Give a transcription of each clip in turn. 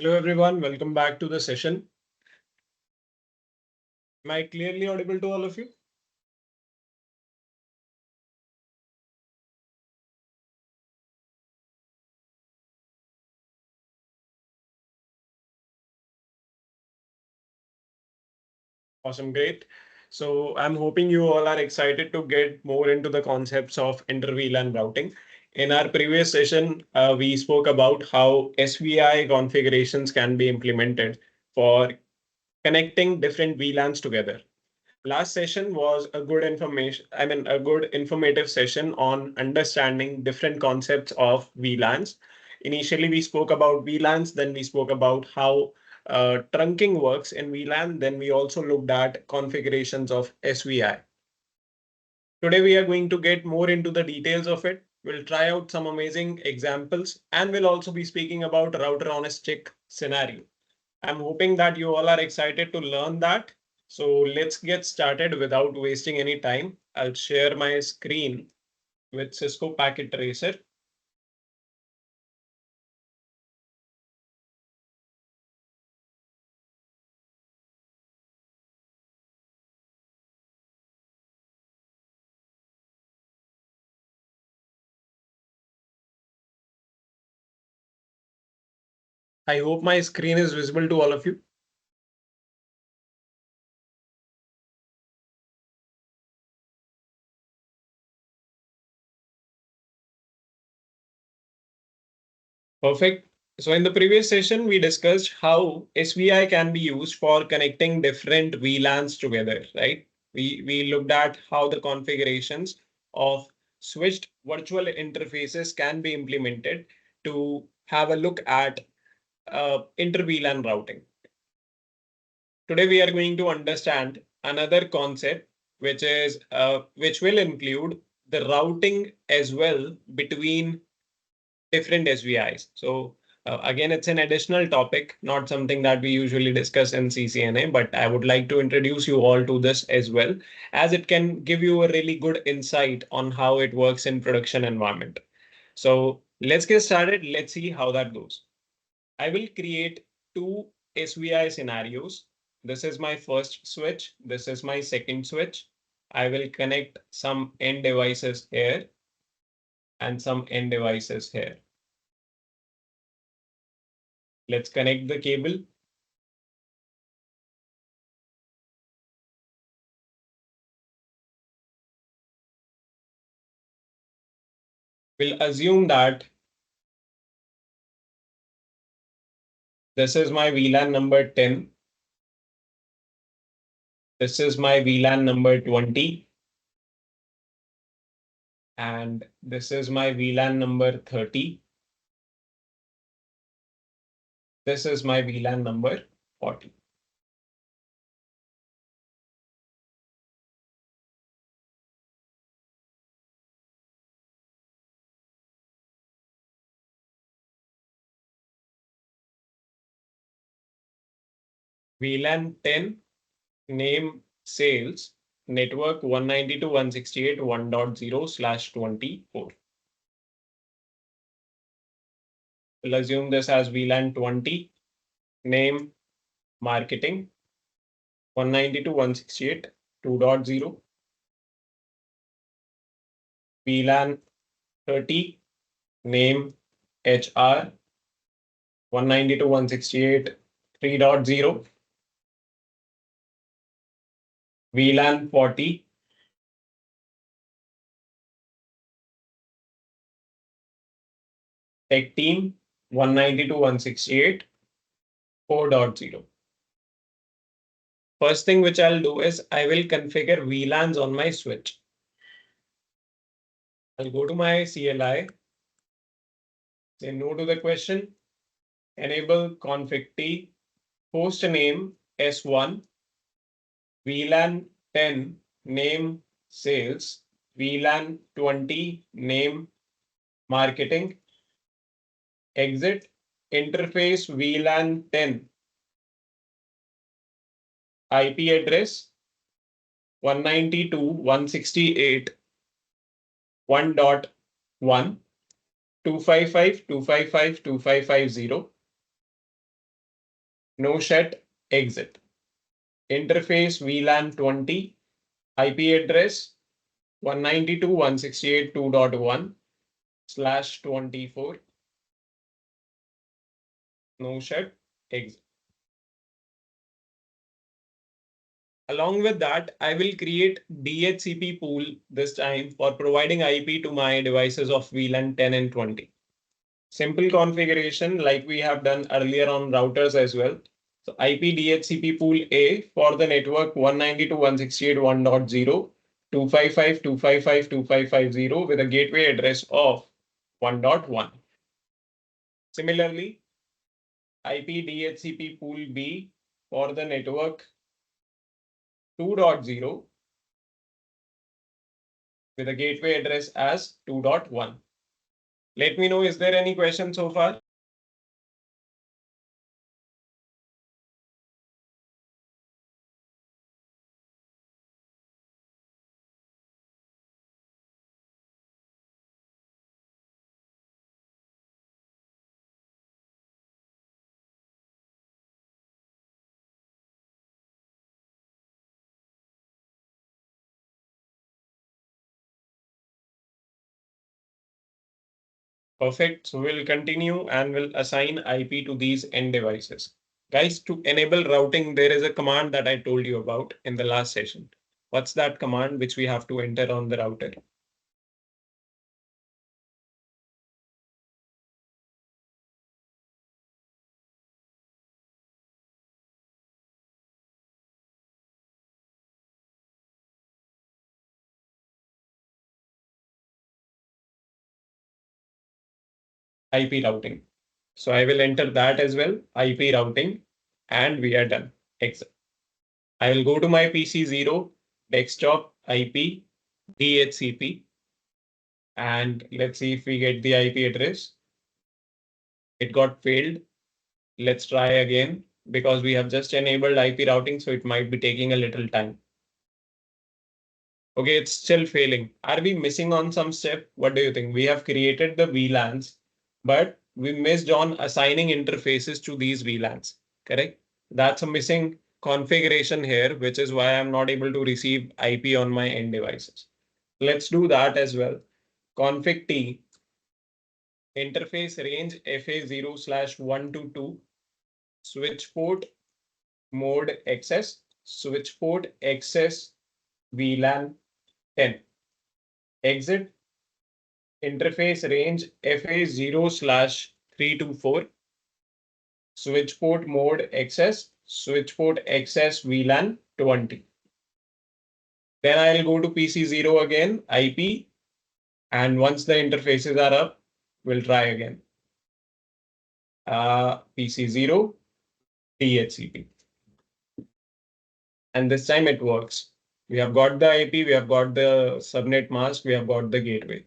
Hello everyone, welcome back to the session. Am I clearly audible to all of you? Awesome, great. So I'm hoping you all are excited to get more into the concepts of inter-VLAN routing. In our previous session, we spoke about how SVI configurations can be implemented for connecting different VLANs together. Last session was a good a good informative session on understanding different concepts of VLANs. Initially, we spoke about VLANs, then we spoke about how trunking works in VLAN, then we also looked at configurations of SVI. Today, we are going to get more into the details of it. We'll try out some amazing examples, and we'll also be speaking about router on a stick scenario. I'm hoping that you all are excited to learn that. So let's get started without wasting any time. I'll share my screen with Cisco Packet Tracer. I hope my screen is visible to all of you. Perfect. So in the previous session, we discussed how SVI can be used for connecting different VLANs together, right? We looked at how the configurations of switched virtual interfaces can be implemented to have a look at inter-VLAN routing. Today we are going to understand another concept, which will include the routing as well between different SVIs. So again, it's an additional topic, not something that we usually discuss in CCNA, but I would like to introduce you all to this as well, as it can give you a really good insight on how it works in production environment. So let's get started. Let's see how that goes. I will create two SVI scenarios. This is my first switch. This is my second switch. I will connect some end devices here and some end devices here. Let's connect the cable. We'll assume that this is my VLAN number 10. This is my VLAN number 20. And this is my VLAN number 30. This is my VLAN number 40. VLAN 10, name sales, network 192.168.1.0/24. We'll assume this as VLAN 20, name marketing 192.168.2.0. VLAN 30, name HR 192.168.3.0. VLAN 40, tech team 192.168.4.0. First thing which I'll do is I will configure VLANs on my switch. I'll go to my CLI, say no to the question, enable config T, host name S1, VLAN 10, name sales, VLAN 20, name marketing, exit, interface VLAN 10, IP address 192.168.1.1, 255.255.255.0. no shut, exit. Interface VLAN 20, IP address 192.168.2.1/24, no shut, exit. Along with that, I will create DHCP pool this time for providing IP to my devices of VLAN 10 and 20. Simple configuration like we have done earlier on routers as well. So IP DHCP pool A for the network 192.168.1.0, 255.255.255.0 with a gateway address of 1.1. Similarly, IP DHCP pool B for the network 2.0 with a gateway address as 2.1. Let me know, is there any question so far? Perfect. So we'll continue and we'll assign IP to these end devices. Guys, to enable routing, there is a command that I told you about in the last session. What's that command which we have to enter on the router? IP routing. So I will enter that as well, IP routing, and we are done. Exit. I will go to my PC0, desktop IP, DHCP, and let's see if we get the IP address. It got failed. Let's try again because we have just enabled IP routing, so it might be taking a little time. Okay, it's still failing. Are we missing on some step? What do you think? We have created the VLANs, but we missed on assigning interfaces to these VLANs, correct? That's a missing configuration here, which is why I'm not able to receive IP on my end devices. Let's do that as well. Config T, interface range FA0/122, switch port mode access, switch port access VLAN 10. Exit interface range FA0/324, switch port mode access, switch port access VLAN 20. Then I'll go to PC0 again, IP, and once the interfaces are up, we'll try again. PC0, DHCP. And this time it works. We have got the IP, we have got the subnet mask, we have got the gateway.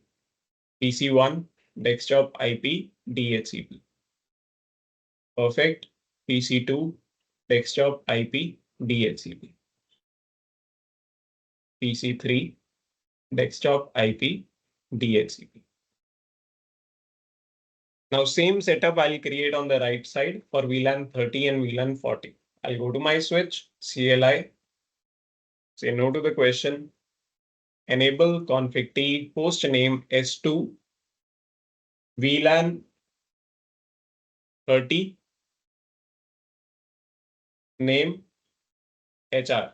PC1, desktop IP, DHCP. Perfect. PC2, desktop IP, DHCP. PC3, desktop IP, DHCP. Now same setup I'll create on the right side for VLAN 30 and VLAN 40. I'll go to my switch, CLI, say no to the question, enable config T, host name S2, VLAN 30, name HR,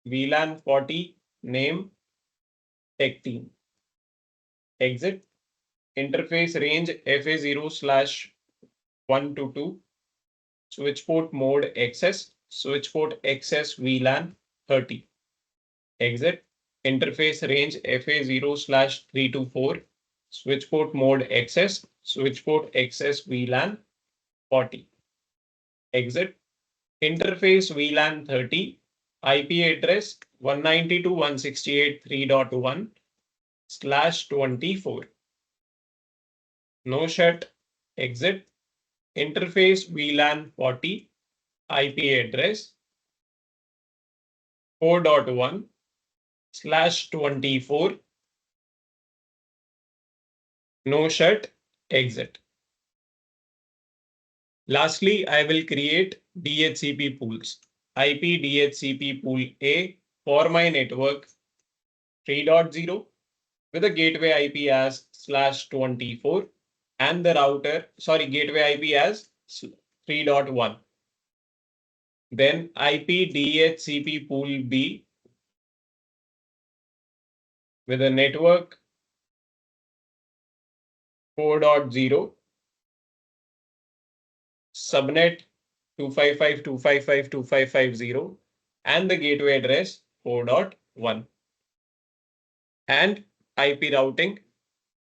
VLAN 40, name tech team. Exit, interface range FA0/122, switch port mode access, switch port access VLAN 30. Exit, interface range FA0/324, switch port mode access, switch port access VLAN 40. Exit, interface VLAN 30, IP address 192.168.3.1/24. No shut, exit, interface VLAN 40, IP address 4.1/24. No shut, exit. Lastly, I will create DHCP pools. IP DHCP pool A for my network 3.0 with a gateway IP as /24 and the router, sorry, gateway IP as 3.1. Then IP DHCP pool B with a network 4.0, subnet 255.255.255.0, and the gateway address 4.1, and IP routing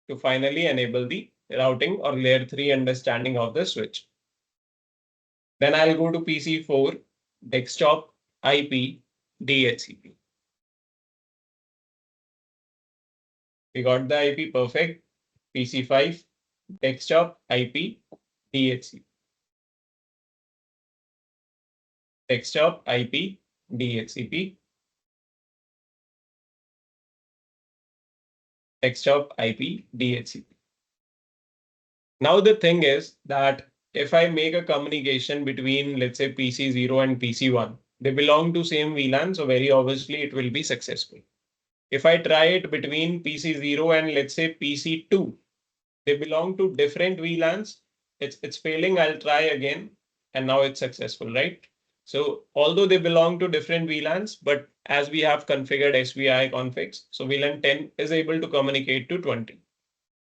to finally enable the routing or layer 3 understanding of the switch. Then I'll go to PC4, desktop IP DHCP. We got the IP perfect. PC5, desktop IP DHCP. Desktop IP DHCP. Desktop IP DHCP. Now the thing is that if I make a communication between, let's say, PC0 and PC1, they belong to same VLAN, so very obviously it will be successful. If I try it between PC0 and let's say PC2, they belong to different VLANs. It's failing. I'll try again, and now it's successful, right? So although they belong to different VLANs, but as we have configured SVI configs, so VLAN 10 is able to communicate to 20.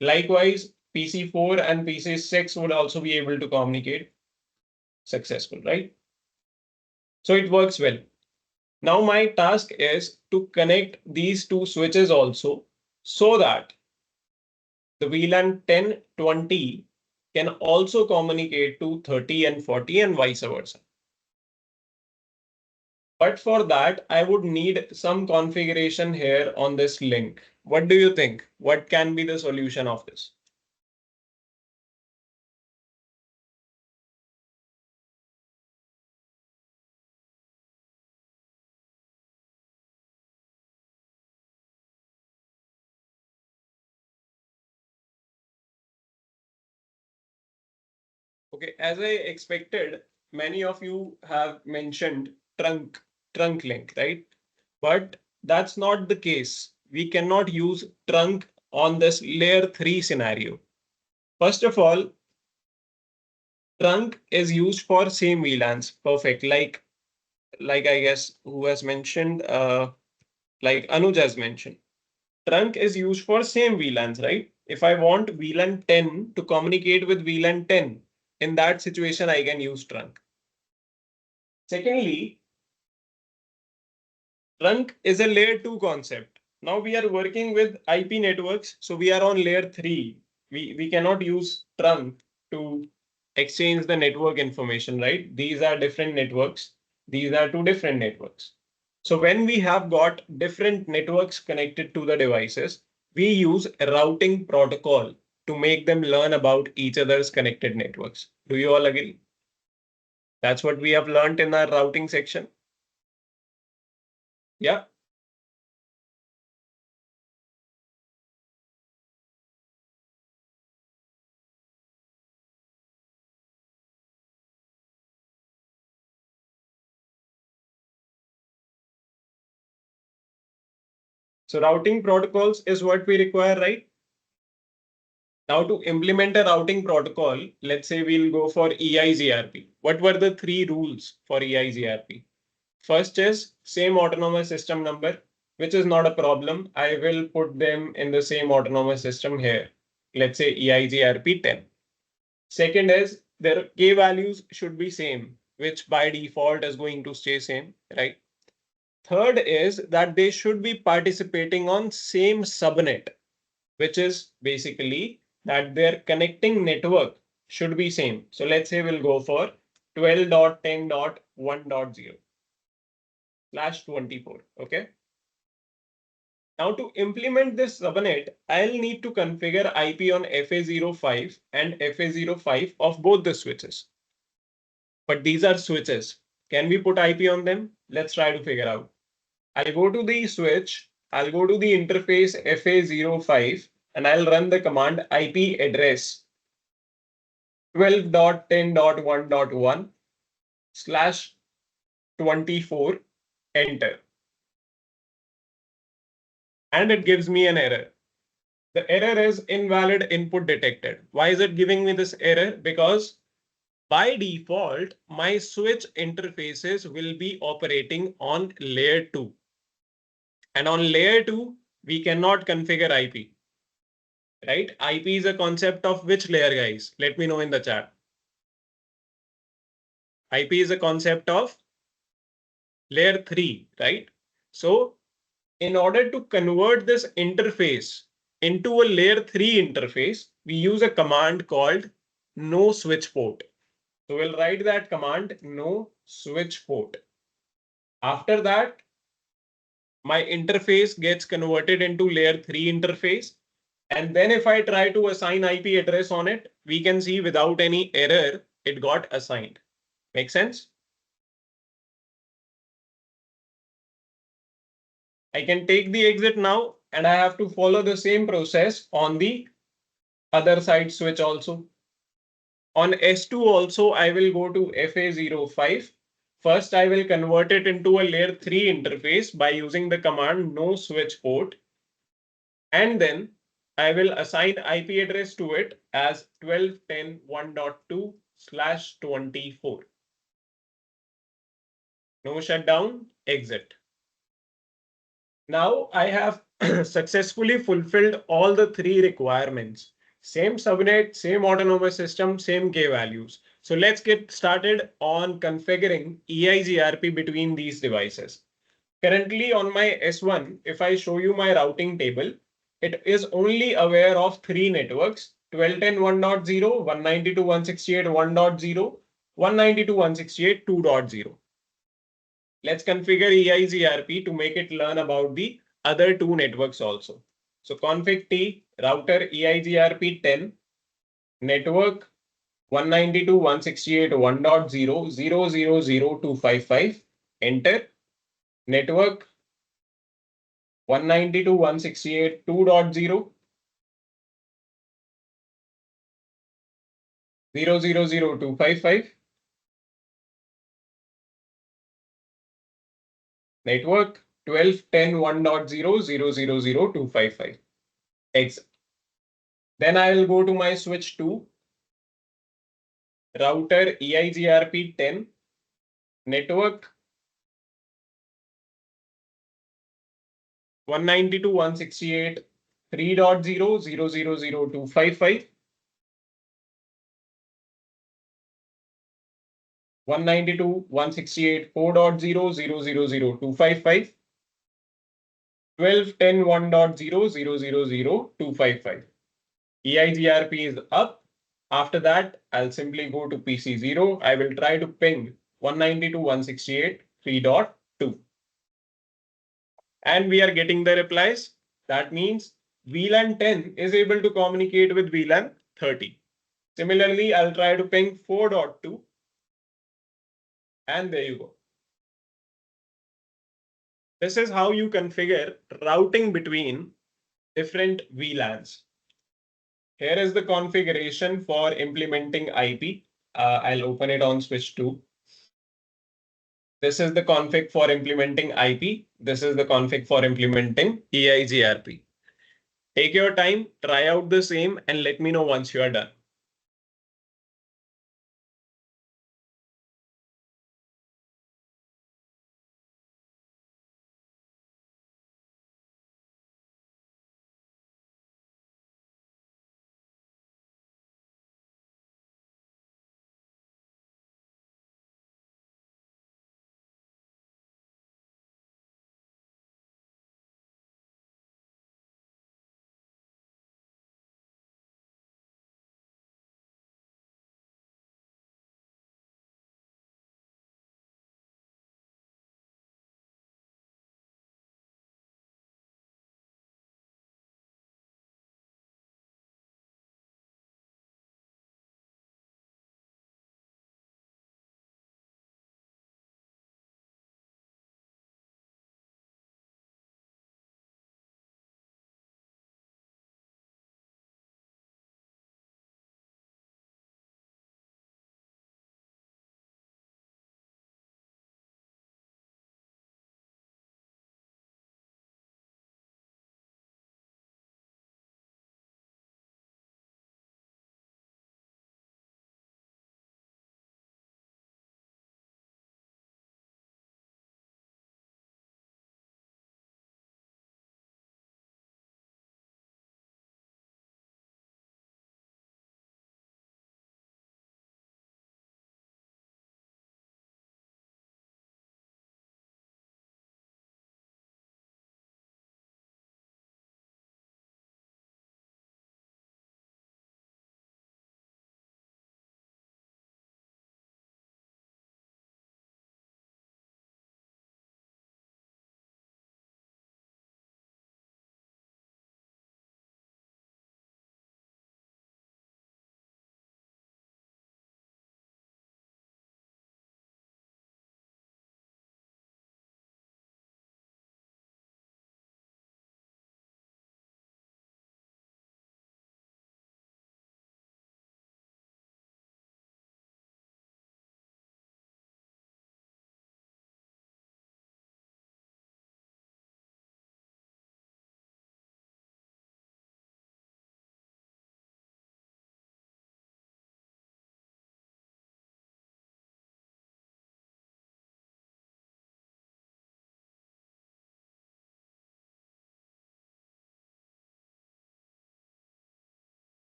Likewise, PC4 and PC6 would also be able to communicate successful, right? So it works well. Now my task is to connect these two switches also so that the VLAN 10, 20 can also communicate to 30 and 40 and vice versa. But for that, I would need some configuration here on this link. What do you think? What can be the solution of this? Okay, as I expected, many of you have mentioned trunk link, right? But that's not the case. We cannot use trunk on this layer 3 scenario. First of all, trunk is used for same VLANs. Perfect. Like I guess who has mentioned, like Anuj has mentioned. Trunk is used for same VLANs, right? If I want VLAN 10 to communicate with VLAN 10, in that situation, I can use trunk. Secondly, trunk is a layer 2 concept. Now we are working with IP networks, so we are on layer 3. We cannot use trunk to exchange the network information, right? These are different networks. These are two different networks. So when we have got different networks connected to the devices, we use a routing protocol to make them learn about each other's connected networks. Do you all agree? That's what we have learned in our routing section. Yeah. So routing protocols is what we require, right? Now to implement a routing protocol, let's say we'll go for EIGRP. What were the three rules for EIGRP? First is same autonomous system number, which is not a problem. I will put them in the same autonomous system here. Let's say EIGRP 10. Second is their K values should be same, which by default is going to stay same, right? Third is that they should be participating on same subnet, which is basically that their connecting network should be same. So let's say we'll go for 12.10.1.0/24. Okay. Now to implement this subnet, I'll need to configure IP on FA05 and FA05 of both the switches. But these are switches. Can we put IP on them? Let's try to figure out. I'll go to the switch. I'll go to the interface FA05 and I'll run the command IP address 12.10.1.1/24, enter. And it gives me an error. The error is invalid input detected. Why is it giving me this error? Because by default, my switch interfaces will be operating on layer 2. And on layer 2, we cannot configure IP. Right? IP is a concept of which layer, guys? Let me know in the chat. IP is a concept of layer 3, right? So in order to convert this interface into a layer 3 interface, we use a command called no switch port. So we'll write that command no switch port. After that, my interface gets converted into layer 3 interface. And then if I try to assign IP address on it, we can see without any error, it got assigned. Make sense? I can take the exit now, and I have to follow the same process on the other side switch also. On S2 also, I will go to FA05. First, I will convert it into a layer 3 interface by using the command no switch port. And then I will assign IP address to it as 12.10.1.2/24. No shutdown, exit. Now I have successfully fulfilled all the three requirements. Same subnet, same autonomous system, same K values. So let's get started on configuring EIGRP between these devices. Currently on my S1, if I show you my routing table, it is only aware of three networks: 12.10.1.0, 192.168.1.0, 192.168.2.0. Let's configure EIGRP to make it learn about the other two networks also. So config T, router EIGRP 10, network 192.168.1.0, enter. Network 192.168.2.0, 0.0.0.255. Network 12.10.1.0, 0.0.0.255. Exit. Then I will go to my switch 2, router EIGRP 10, network 192.168.3.0, 0.0.0.255. 192.168.4.0, 0.0.0.255. 12.10.1.0, 0.0.0.255. EIGRP is up. After that, I'll simply go to PC0. I will try to ping 192.168.3.2. And we are getting the replies. That means VLAN 10 is able to communicate with VLAN 30. Similarly, I'll try to ping 4.2. And there you go. This is how you configure routing between different VLANs. Here is the configuration for implementing IP. I'll open it on switch 2. This is the config for implementing IP. This is the config for implementing EIGRP. Take your time, try out the same, and let me know once you are done.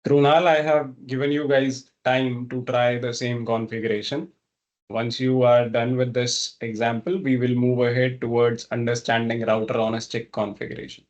Trunal, I have given you guys time to try the same configuration. Once you are done with this example, we will move ahead towards understanding router on a stick configuration.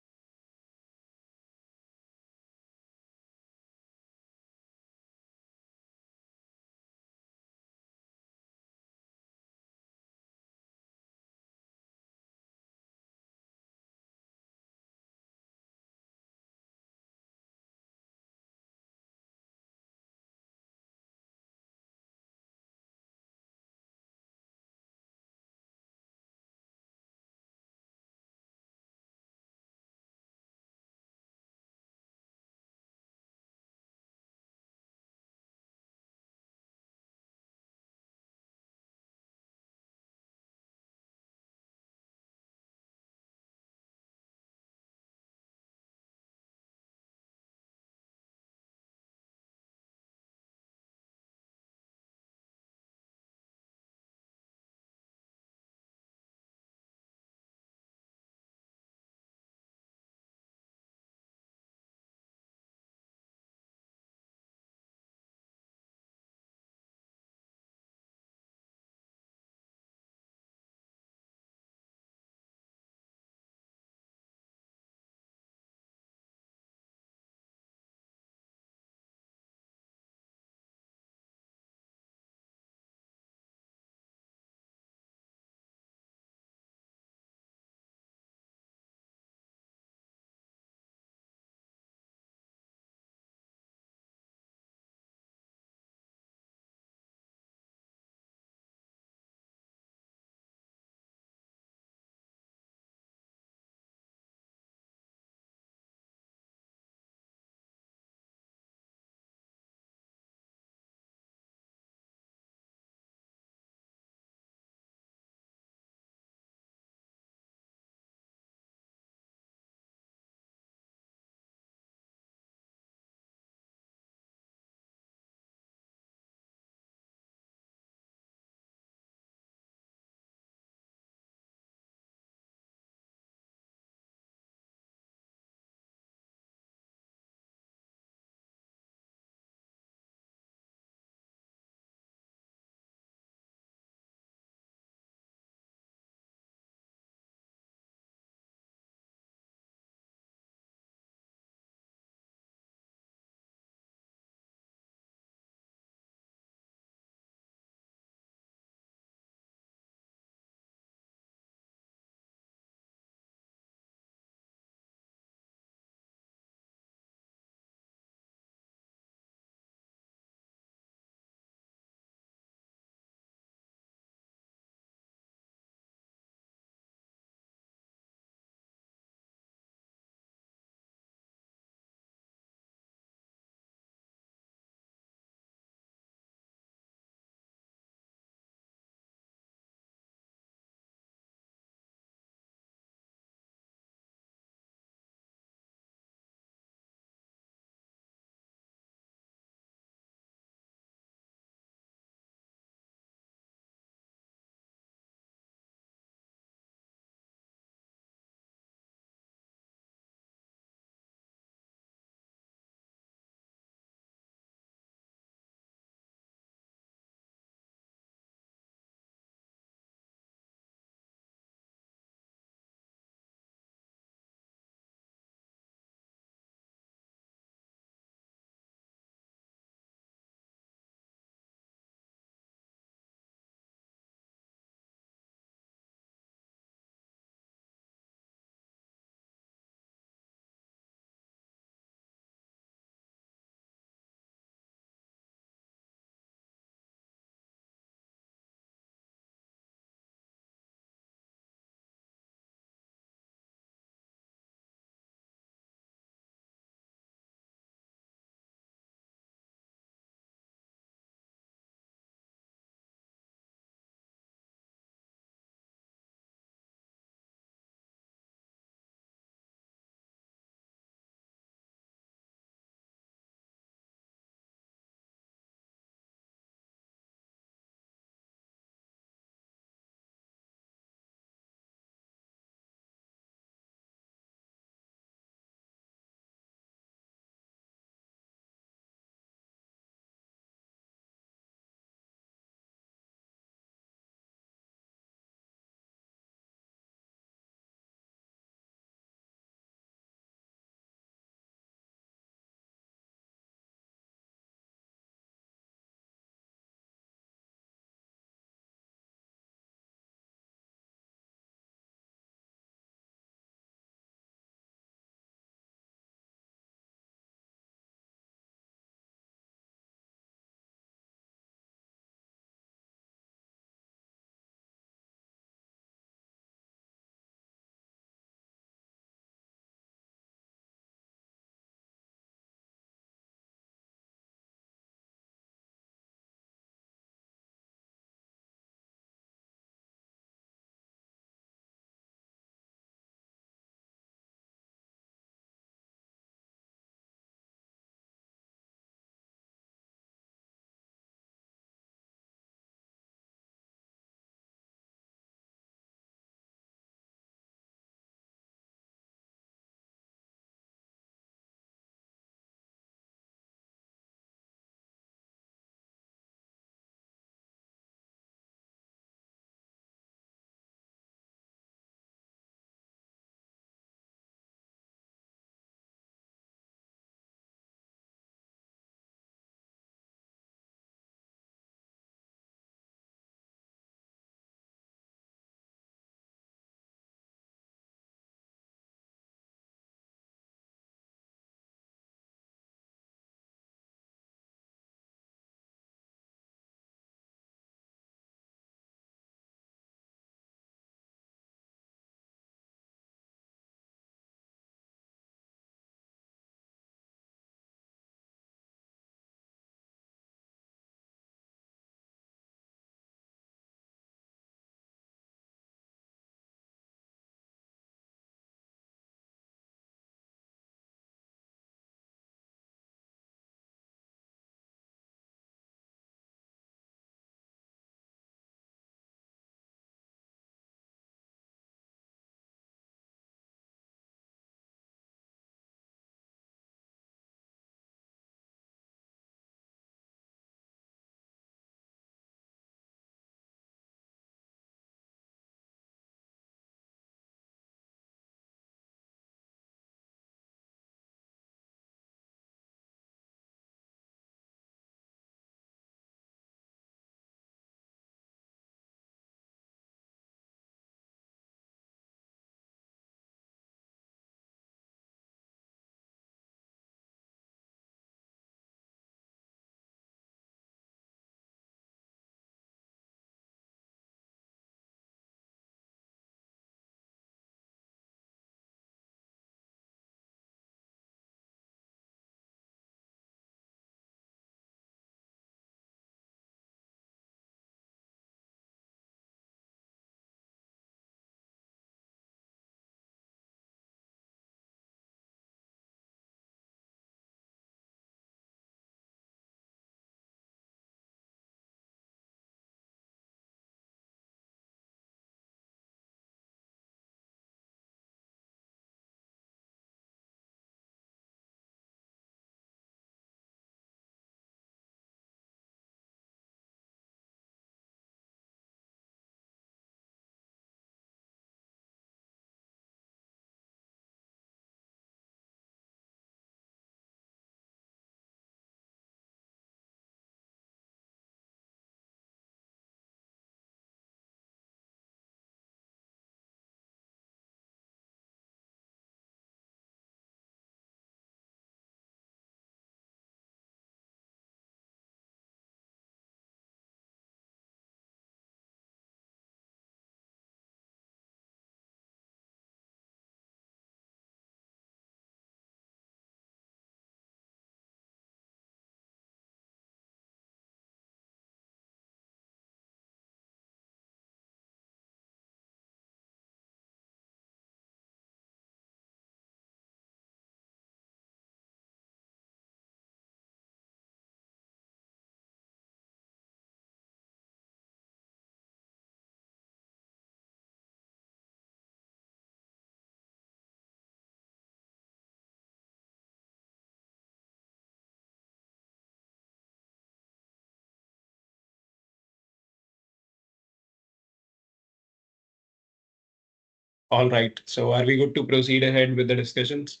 All right. So are we good to proceed ahead with the discussions?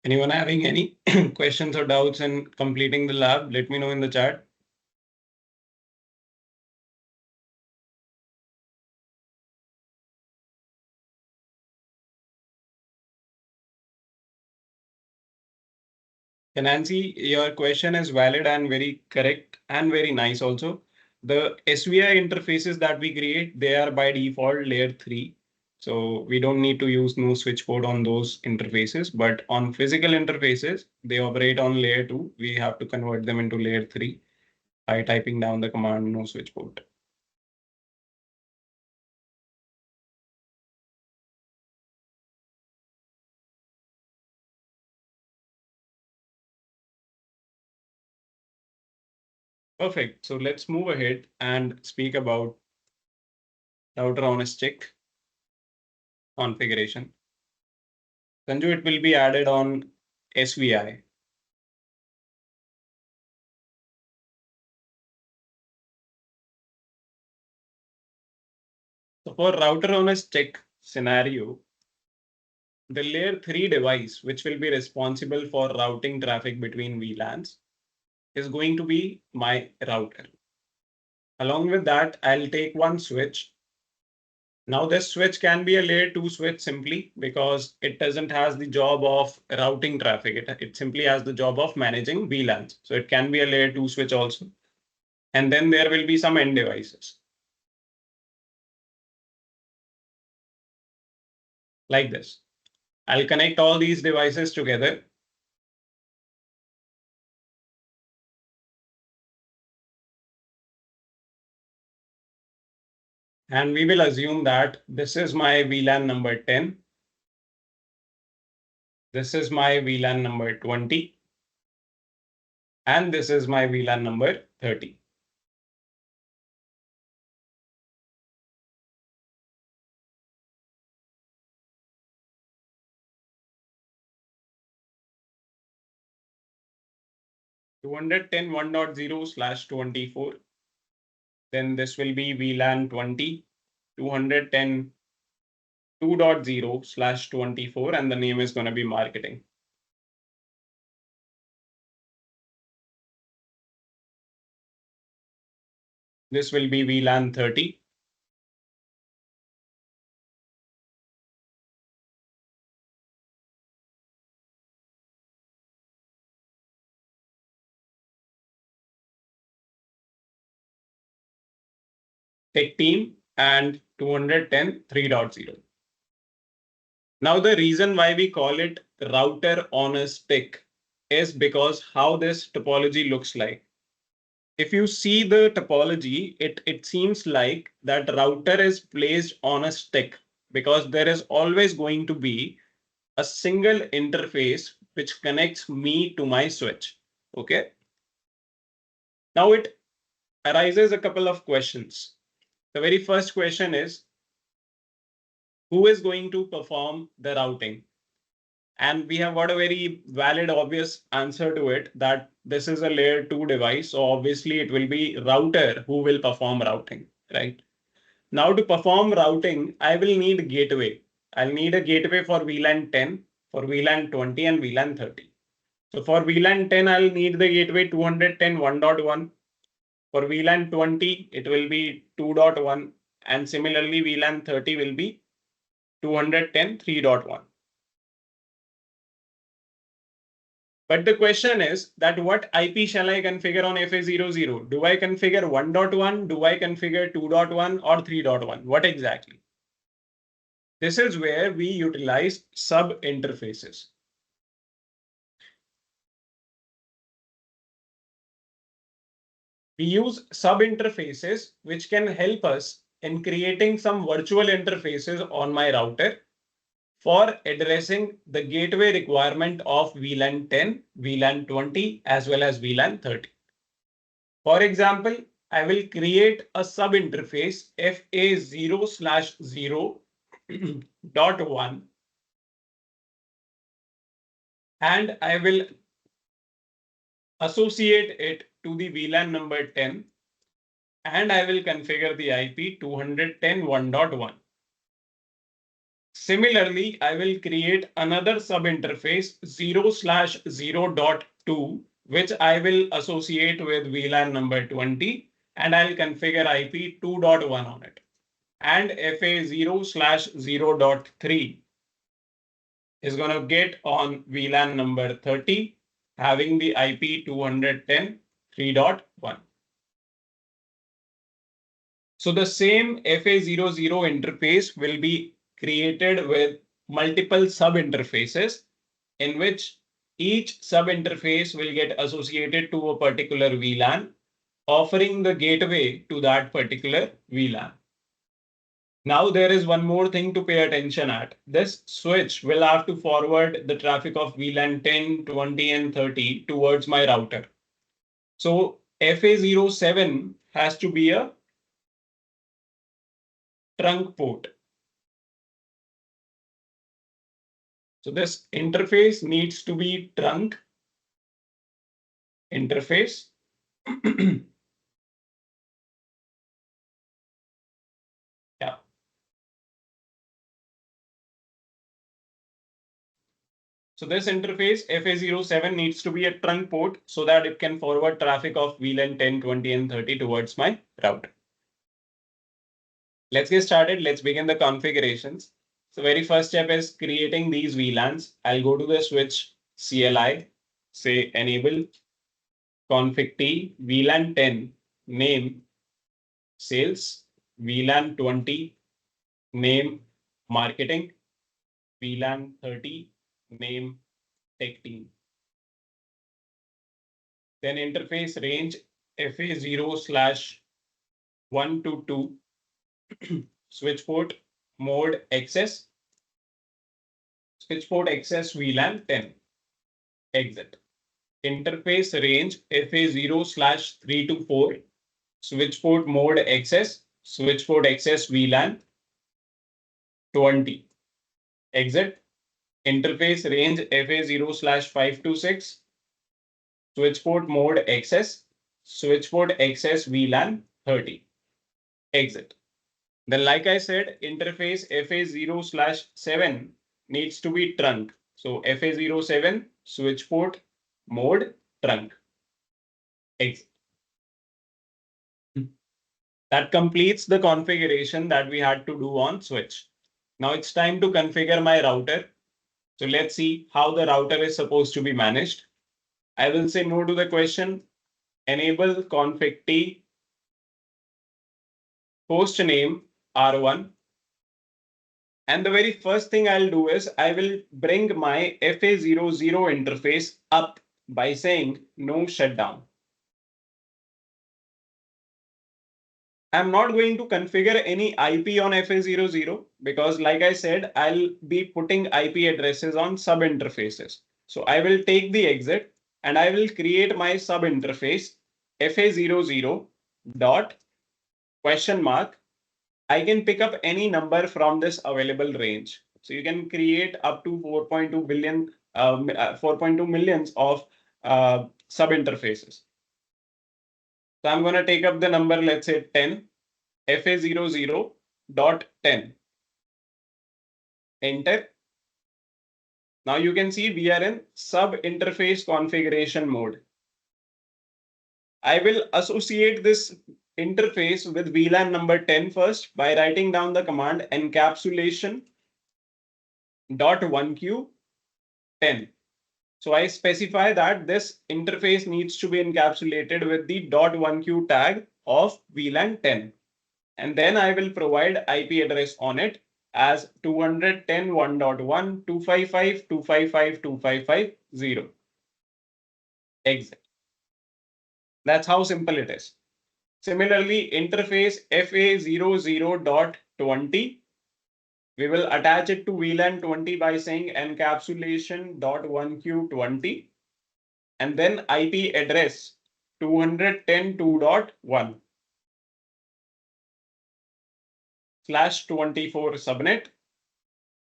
Anyone having any questions or doubts in completing the lab? Let me know in the chat. Nancy, your question is valid and very correct and very nice also. The SVI interfaces that we create, they are by default layer 3. So we don't need to use no switch code on those interfaces, but on physical interfaces, they operate on layer 2. We have to convert them into layer 3 by typing down the command no switch port. Perfect. So let's move ahead and speak about router on a stick configuration. Sanju, it will be added on SVI. So for router on a stick scenario, the layer 3 device, which will be responsible for routing traffic between VLANs, is going to be my router. Along with that, I'll take one switch. Now this switch can be a layer 2 switch simply because it doesn't has the job of routing traffic. It simply has the job of managing VLANs. So it can be a layer 2 switch also. And then there will be some end devices like this. I'll connect all these devices together. And we will assume that this is my VLAN number 10. This is my VLAN number 20. And this is my VLAN number 30. (210 1.0/24). Then this will be VLAN 20, 210 2.0/24, and the name is going to be marketing. This will be VLAN 30. Tech team and 210 3.0. Now the reason why we call it router on a stick is because how this topology looks like. If you see the topology, it seems like that router is placed on a stick because there is always going to be a single interface which connects me to my switch. Okay. Now it arises a couple of questions. The very first question is, who is going to perform the routing? And we have got a very valid, obvious answer to it that this is a layer 2 device. So obviously it will be router who will perform routing, right? Now to perform routing, I will need gateway. I'll need a gateway for VLAN 10, for VLAN 20 and VLAN 30. So for VLAN 10, I'll need the gateway 210 1.1. For VLAN 20, it will be 2.1. And similarly, VLAN 30 will be 210 3.1. But the question is that what IP shall I configure on FA00? Do I configure 1.1? Do I configure 2.1 or 3.1? What exactly? This is where we utilize sub interfaces. We use sub interfaces which can help us in creating some virtual interfaces on my router for addressing the gateway requirement of VLAN 10, VLAN 20, as well as VLAN 30. For example, I will create a sub interface FA0/0.1, and I will associate it to the VLAN number 10, and I will configure the IP 210.1.1. Similarly, I will create another sub-interface 0/0.2, which I will associate with VLAN number 20, and I'll configure IP 2.1 on it. And FA0/0.3 is going to get on VLAN number 30, having the IP 210.3.1. So the same FA00 interface will be created with multiple sub-interfaces, in which each sub-interface will get associated to a particular VLAN, offering the gateway to that particular VLAN. Now there is one more thing to pay attention at. This switch will have to forward the traffic of VLAN 10, 20, and 30 towards my router. So FA07 has to be a trunk port. So this interface needs to be trunk interface. Yeah. So this interface FA07 needs to be a trunk port so that it can forward traffic of VLAN 10, 20, and 30 towards my router. Let's get started. Let's begin the configurations. So very first step is creating these VLANs. I'll go to the switch CLI, say enable config T, VLAN 10, name sales, VLAN 20, name marketing, VLAN 30, name tech team. Then interface range FA0/1 to 2, switch port mode access, switch port access VLAN 10, exit. Interface range FA0/3 to 4, switch port mode access, switch port access VLAN 20, exit. Interface range FA0/5 to 6, switch port mode access, switch port access VLAN 30, exit. Then, like I said, interface FA0/7 needs to be trunk. So FA07 switch port mode trunk, exit. That completes the configuration that we had to do on switch. Now it's time to configure my router. So let's see how the router is supposed to be managed. I will say no to the question, enable config T, host name R1. And the very first thing I'll do is I will bring my FA00 interface up by saying no shutdown. I'm not going to configure any IP on FA00 because, like I said, I'll be putting IP addresses on sub interfaces. So I will take the exit and I will create my sub interface FA00 dot question mark. I can pick up any number from this available range. So you can create up to 4.2 billion, 4.2 millions of sub interfaces. So I'm going to take up the number, let's say 10, FA00.10. Enter. Now you can see we are in sub interface configuration mode. I will associate this interface with VLAN number 10 first by writing down the command encapsulation .1q 10. So I specify that this interface needs to be encapsulated with the .1q tag of VLAN 10. And then I will provide IP address on it as 210.1.1, 255.255.255.0. Exit. That's how simple it is. Similarly, interface FA00.20, We will attach it to VLAN 20 by saying encapsulation.1q20 and then IP address 210.2.1/24 subnet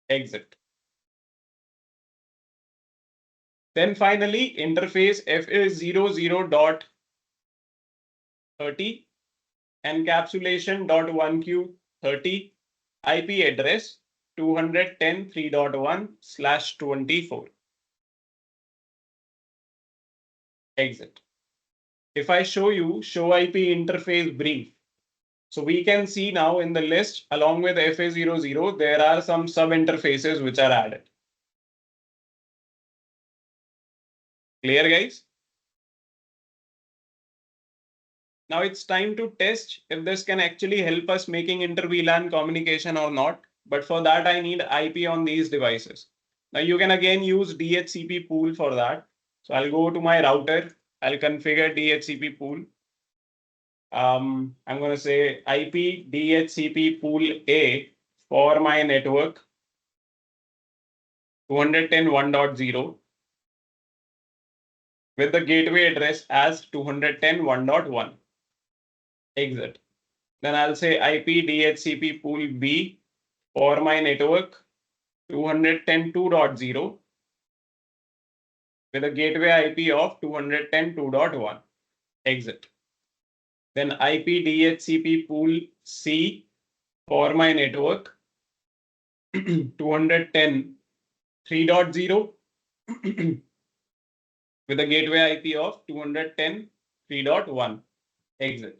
exit. Then finally, interface fa00.30 encapsulation.1q30 IP address 210.3.1/24 exit. If I show you show IP interface brief, so we can see now in the list along with FA00, there are some sub interfaces which are added. Clear, guys? Now it's time to test if this can actually help us making inter-VLAN communication or not. But for that, I need IP on these devices. Now you can again use DHCP pool for that. So I'll go to my router. I'll configure DHCP pool. I'm going to say IP DHCP pool A for my network 210.1.0 with the gateway address as 210.1.1. Exit. Then I'll say IP DHCP pool B for my network 210.2.0 with a gateway IP of 210.2.1. Exit. Then IP DHCP pool C for my network 210.3.0 with a gateway IP of 210.3.1. Exit.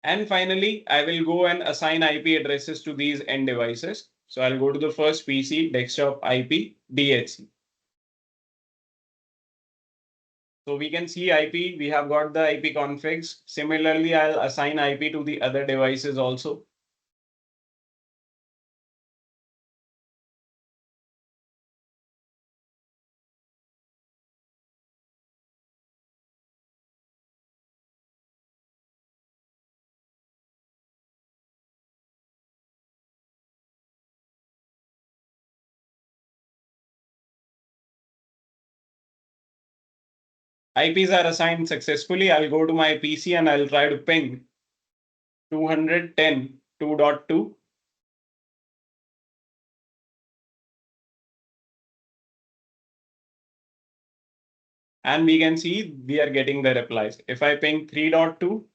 And finally, I will go and assign IP addresses to these end devices. So I'll go to the first PC, desktop IP, DHC. So we can see IP, we have got the IP configs. Similarly, I'll assign IP to the other devices also. IPs are assigned successfully. I'll go to my PC and I'll try to ping 210.2.2. And we can see we are getting the replies. If I ping 3.2,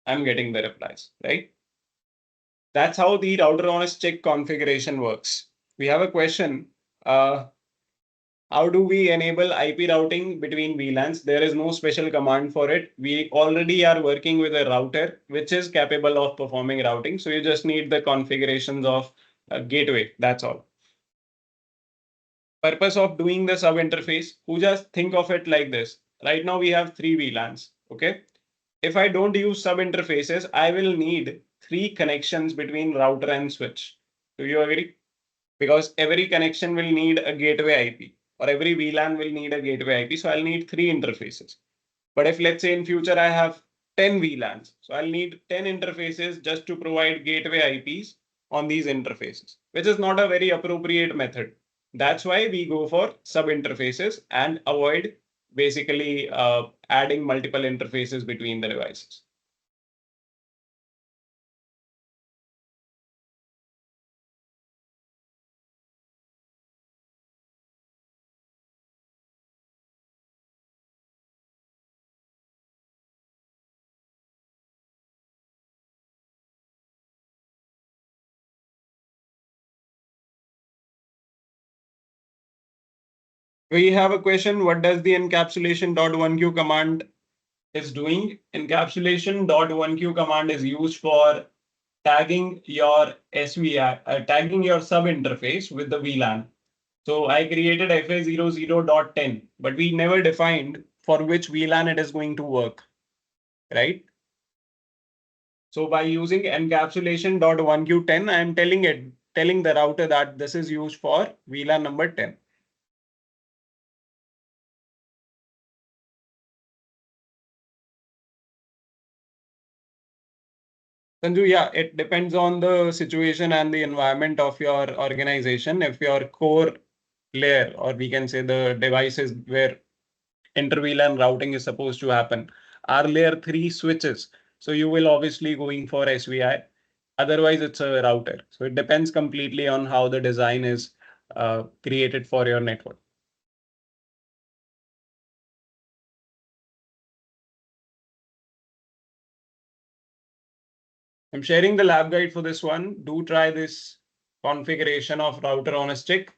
I'm getting the replies, right? That's how the router on a stick configuration works. We have a question. How do we enable IP routing between VLANs? There is no special command for it. We already are working with a router which is capable of performing routing. So you just need the configurations of a gateway. That's all. Purpose of doing the sub interface, who just think of it like this. Right now we have 3 VLANs. Okay. If I don't use sub interfaces, I will need 3 connections between router and switch. Do you agree? Because every connection will need a gateway IP or every VLAN will need a gateway IP. So I'll need 3 interfaces. But if let's say in future I have 10 VLANs, so I'll need 10 interfaces just to provide gateway IPs on these interfaces, which is not a very appropriate method. That's why we go for sub interfaces and avoid basically adding multiple interfaces between the devices. We have a question. What does the encapsulation.1q command is doing? Encapsulation.1q command is used for tagging your SVI, tagging your sub interface with the VLAN. So I created FA00.10, but we never defined for which VLAN it is going to work, right? So by using encapsulation.1q10, I am telling the router that this is used for VLAN number 10. Sanju, yeah, it depends on the situation and the environment of your organization. If your core layer, or we can say the devices where inter-VLAN routing is supposed to happen, are layer 3 switches. So you will obviously going for SVI. Otherwise, it's a router. So it depends completely on how the design is created for your network. I'm sharing the lab guide for this one. Do try this configuration of router on a stick,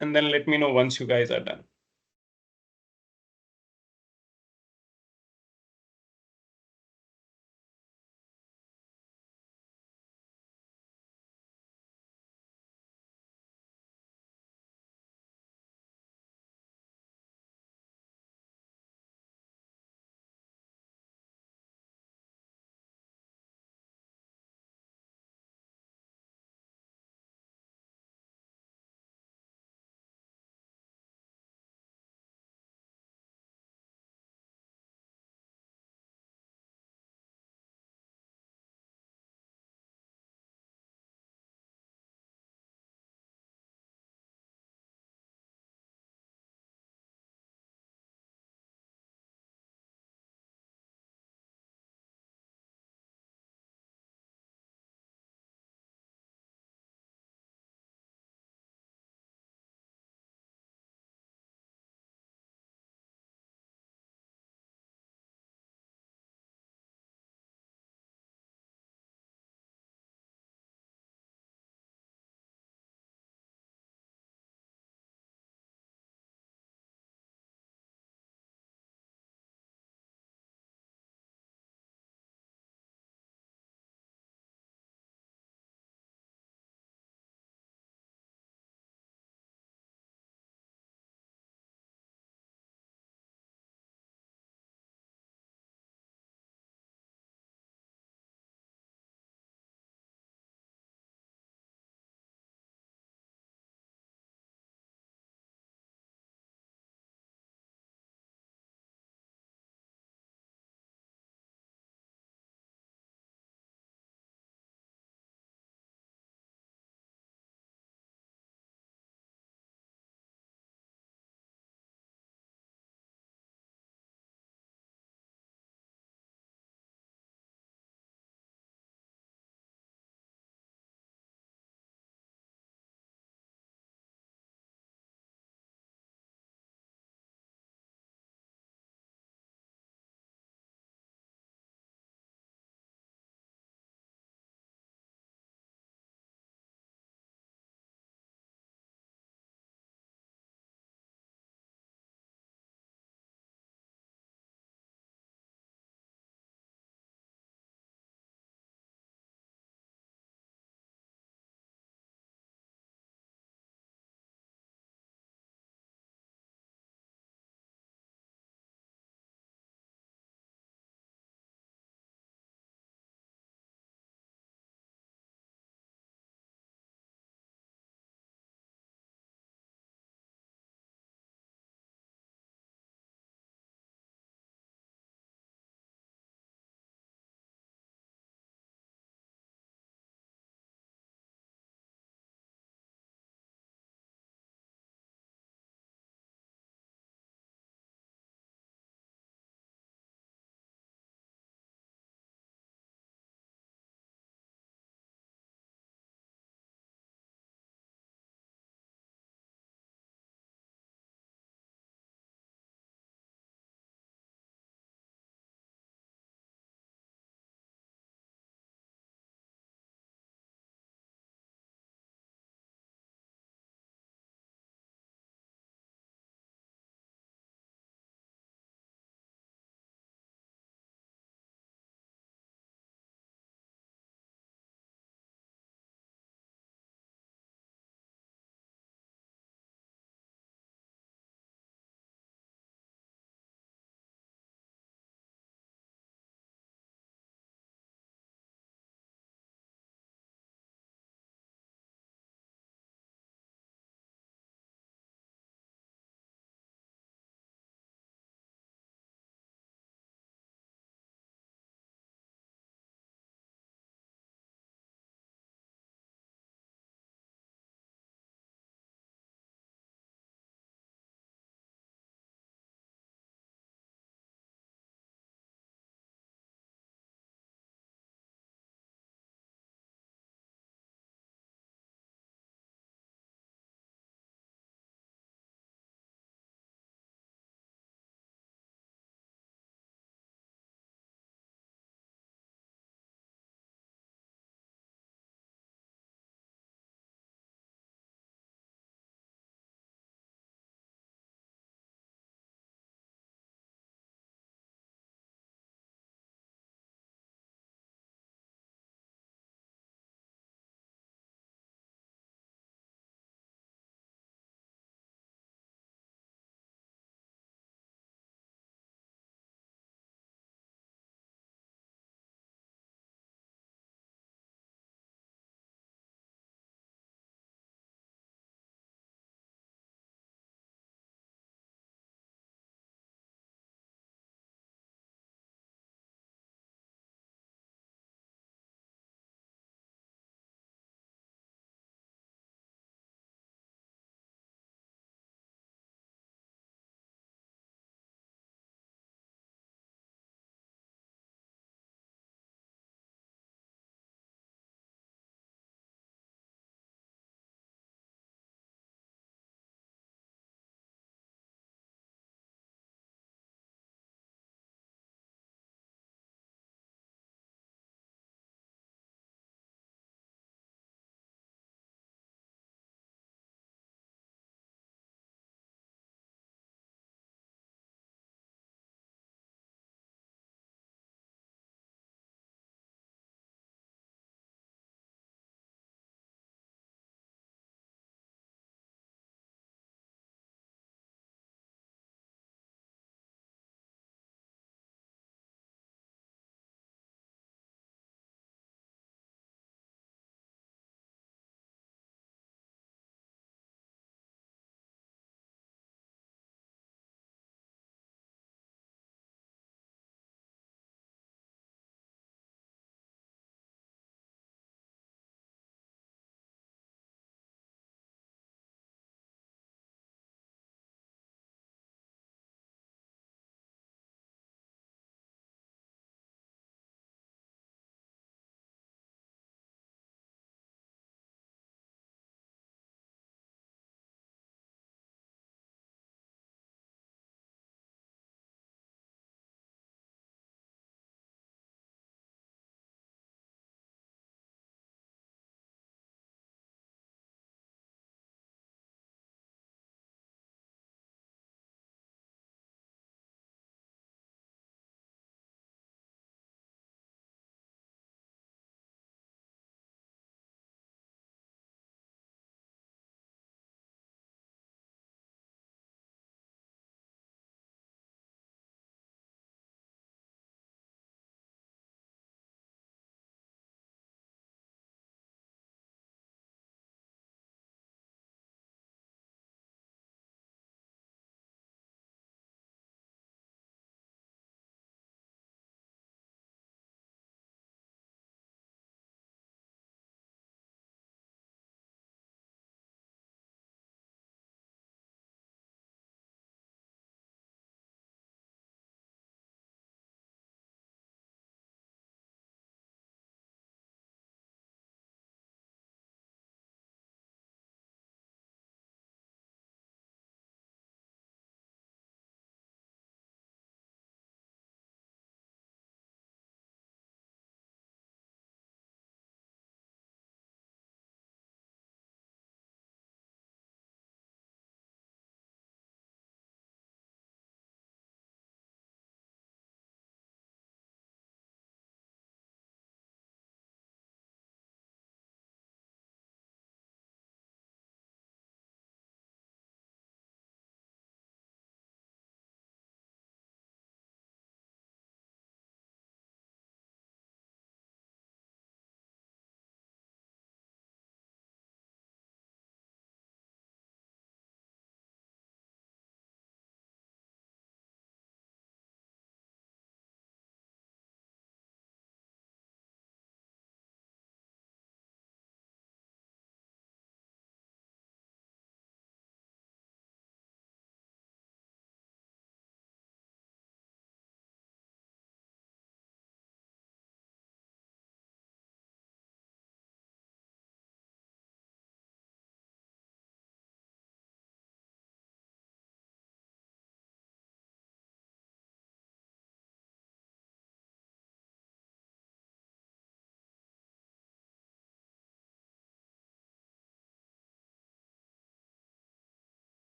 and then let me know once you guys are done.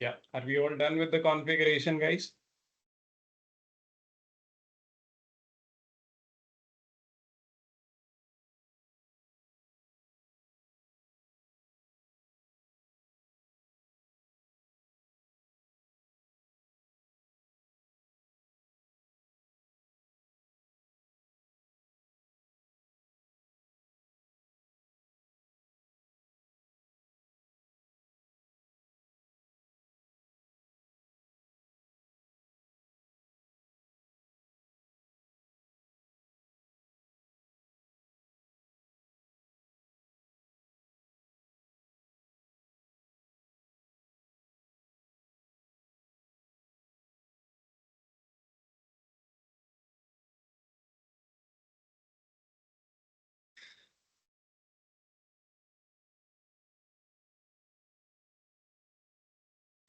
Yeah. Are we all done with the configuration, guys?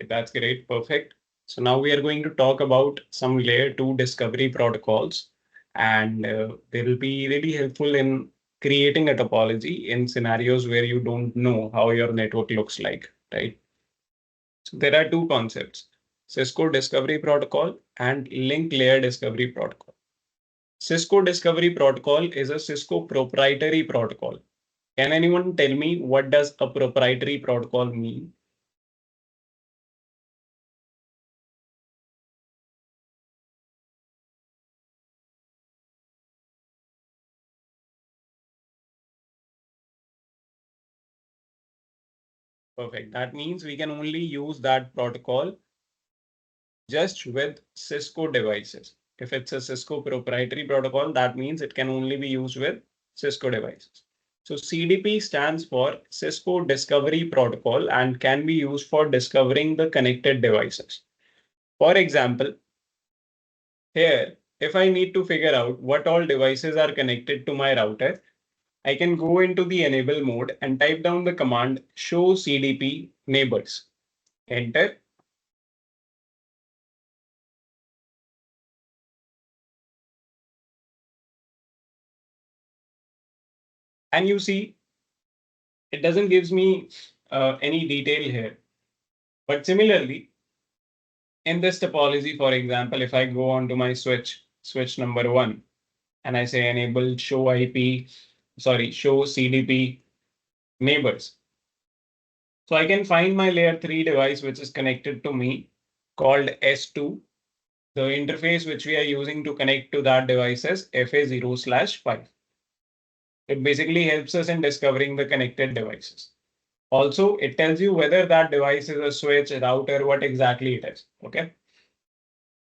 That's great. Perfect. So now we are going to talk about some layer 2 discovery protocols, and they will be really helpful in creating a topology in scenarios where you don't know how your network looks like, right? So there are two concepts, Cisco Discovery Protocol and Link Layer Discovery Protocol. Cisco Discovery Protocol is a Cisco proprietary protocol. Can anyone tell me what does a proprietary protocol mean? Perfect. That means we can only use that protocol just with Cisco devices. If it's a Cisco proprietary protocol, that means it can only be used with Cisco devices. So CDP stands for Cisco Discovery Protocol and can be used for discovering the connected devices. For example, here, if I need to figure out what all devices are connected to my router, I can go into the enable mode and type down the command show CDP neighbors. Enter. And you see, it doesn't gives me any detail here. But similarly, in this topology, for example, if I go on to my switch number one, and I say enable show show CDP neighbors. So I can find my layer 3 device, which is connected to me called S2. The interface which we are using to connect to that device is FA0/5. It basically helps us in discovering the connected devices. Also, it tells you whether that device is a switch, a router, what exactly it is. Okay.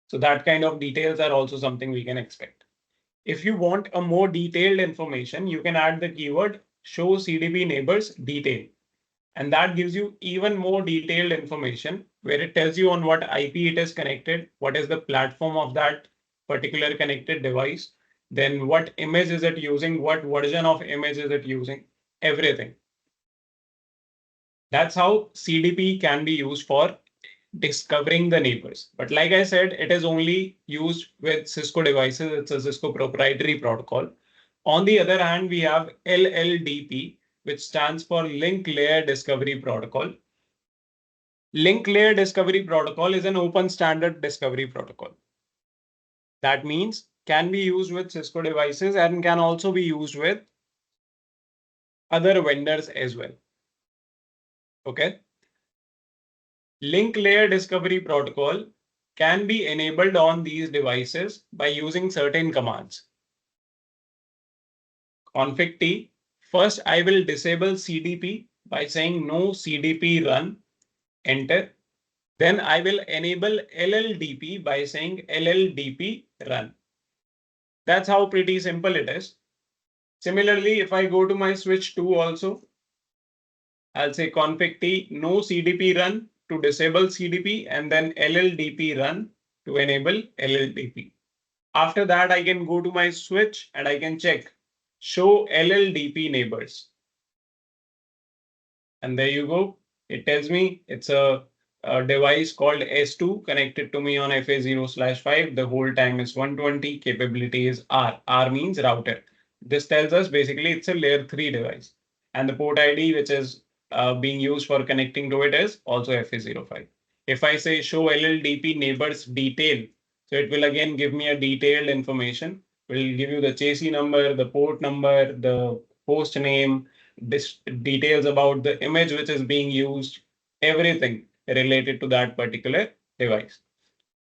So that kind of details are also something we can expect. If you want a more detailed information, you can add the keyword show CDP neighbors detail. And that gives you even more detailed information where it tells you on what IP it is connected, what is the platform of that particular connected device, then what image is it using, what version of image is it using, everything. That's how CDP can be used for discovering the neighbors. But like I said, it is only used with Cisco devices. It's a Cisco proprietary protocol. On the other hand, we have LLDP, which stands for Link Layer Discovery Protocol. Link Layer Discovery Protocol is an open standard discovery protocol. That means can be used with Cisco devices and can also be used with other vendors as well. Okay. Link layer discovery protocol can be enabled on these devices by using certain commands. Config T. First, I will disable CDP by saying no CDP run, enter. Then I will enable LLDP by saying LLDP run. That's how pretty simple it is. Similarly, if I go to my switch 2 also, I'll say config T, no CDP run to disable CDP and then LLDP run to enable LLDP. After that, I can go to my switch and I can check show LLDP neighbors. And there you go. It tells me it's a device called S2 connected to me on FA0/5. The whole time is 120. Capability is R. R means router. This tells us basically it's a layer 3 device. And the port ID, which is being used for connecting to it, is also FA05. If I say show LLDP neighbors detail, so it will again give me a detailed information. Will give you the chassis number, the port number, the host name, this details about the image which is being used, everything related to that particular device.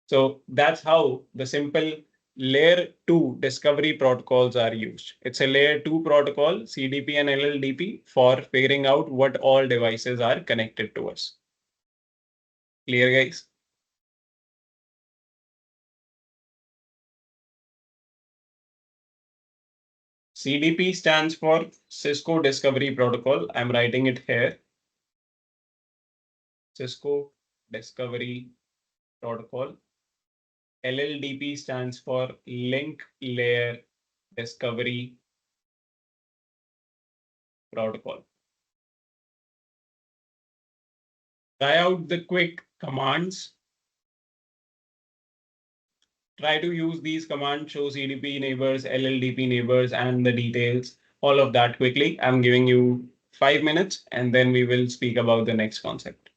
So that's how the simple layer 2 discovery protocols are used. It's a layer 2 protocol, CDP and LLDP, for figuring out what all devices are connected to us. Clear, guys? CDP stands for Cisco Discovery Protocol. I'm writing it here. Cisco Discovery Protocol. LLDP stands for Link Layer Discovery Protocol. Try out the quick commands. Try to use these commands, show CDP neighbors, LLDP neighbors, and the details, all of that quickly. I'm giving you 5 minutes, and then we will speak about the next concept.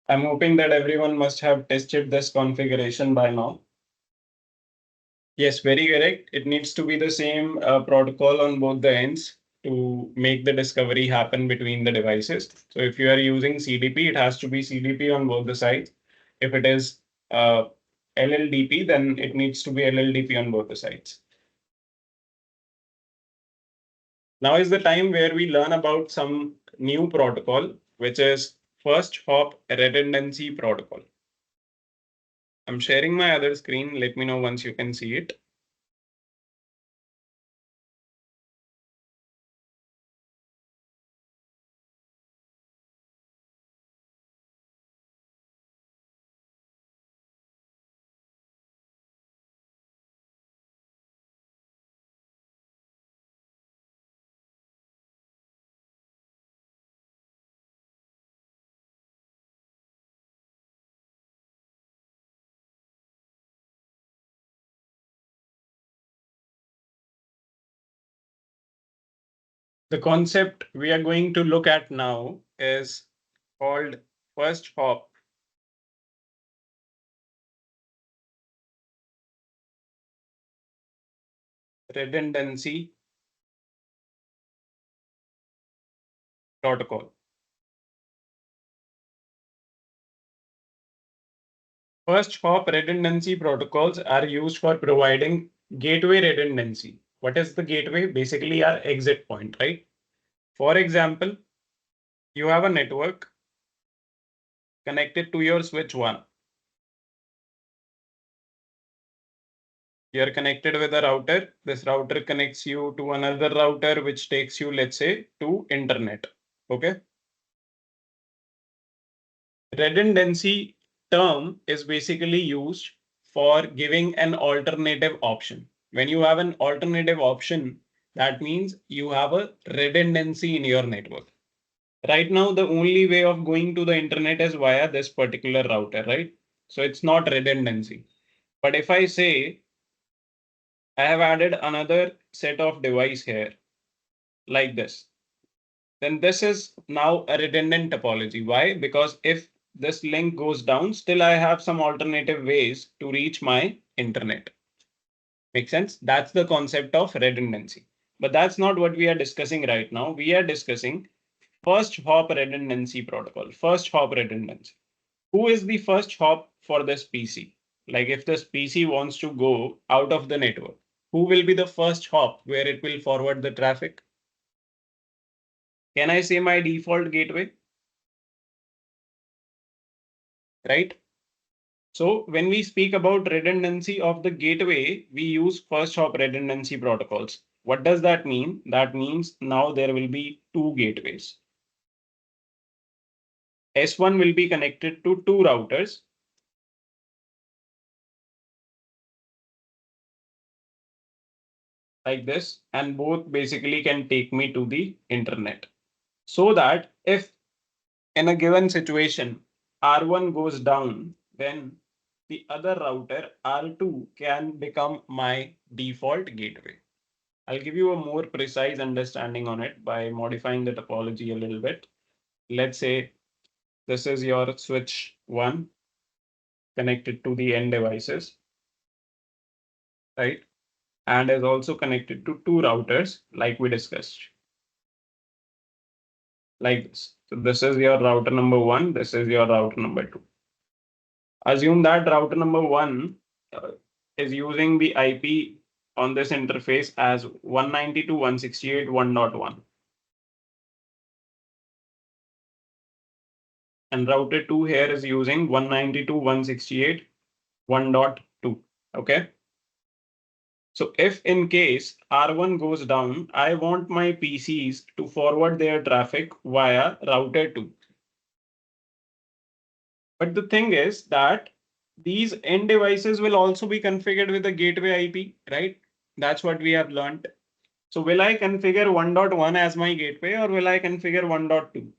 I'm hoping that everyone must have tested this configuration by now. Yes, very correct. It needs to be the same protocol on both the ends to make the discovery happen between the devices. So if you are using CDP, it has to be CDP on both the sides. If it is LLDP, then it needs to be LLDP on both the sides. Now is the time where we learn about some new protocol, which is first hop redundancy protocol. I'm sharing my other screen. Let me know once you can see it. The concept we are going to look at now is called first hop redundancy protocol. First hop redundancy protocols are used for providing gateway redundancy. What is the gateway? Basically, our exit point, right? For example, you have a network connected to your switch 1. You're connected with a router. This router connects you to another router, which takes you, let's say, to internet. Okay. Redundancy term is basically used for giving an alternative option. When you have an alternative option, that means you have a redundancy in your network. Right now, the only way of going to the internet is via this particular router, right? So it's not redundancy. But if I say I have added another set of device here like this, then this is now a redundant topology. Why? Because if this link goes down, still I have some alternative ways to reach my internet. Make sense? That's the concept of redundancy. But that's not what we are discussing right now. We are discussing first hop redundancy protocol, first hop redundancy. Who is the first hop for this PC? Like if this PC wants to go out of the network, who will be the first hop where it will forward the traffic? Can I say my default gateway? Right? So when we speak about redundancy of the gateway, we use first hop redundancy protocols. What does that mean? That means now there will be two gateways. S1 will be connected to two routers. Like this, and both basically can take me to the internet. So that if in a given situation, R1 goes down, then the other router R2 can become my default gateway. I'll give you a more precise understanding on it by modifying the topology a little bit. Let's say this is your switch 1 connected to the end devices, right? And is also connected to two routers like we discussed. Like this. So this is your router number 1, this is your router number 2. Assume that router number 1 is using the IP on this interface as 192.168.1.1. And router 2 here is using 192.168.1.2. Okay. So if in case R1 goes down, I want my PCs to forward their traffic via router 2. But the thing is that these end devices will also be configured with the gateway IP, right? That's what we have learned. So will I configure 1.1 as my gateway or will I configure 1.2?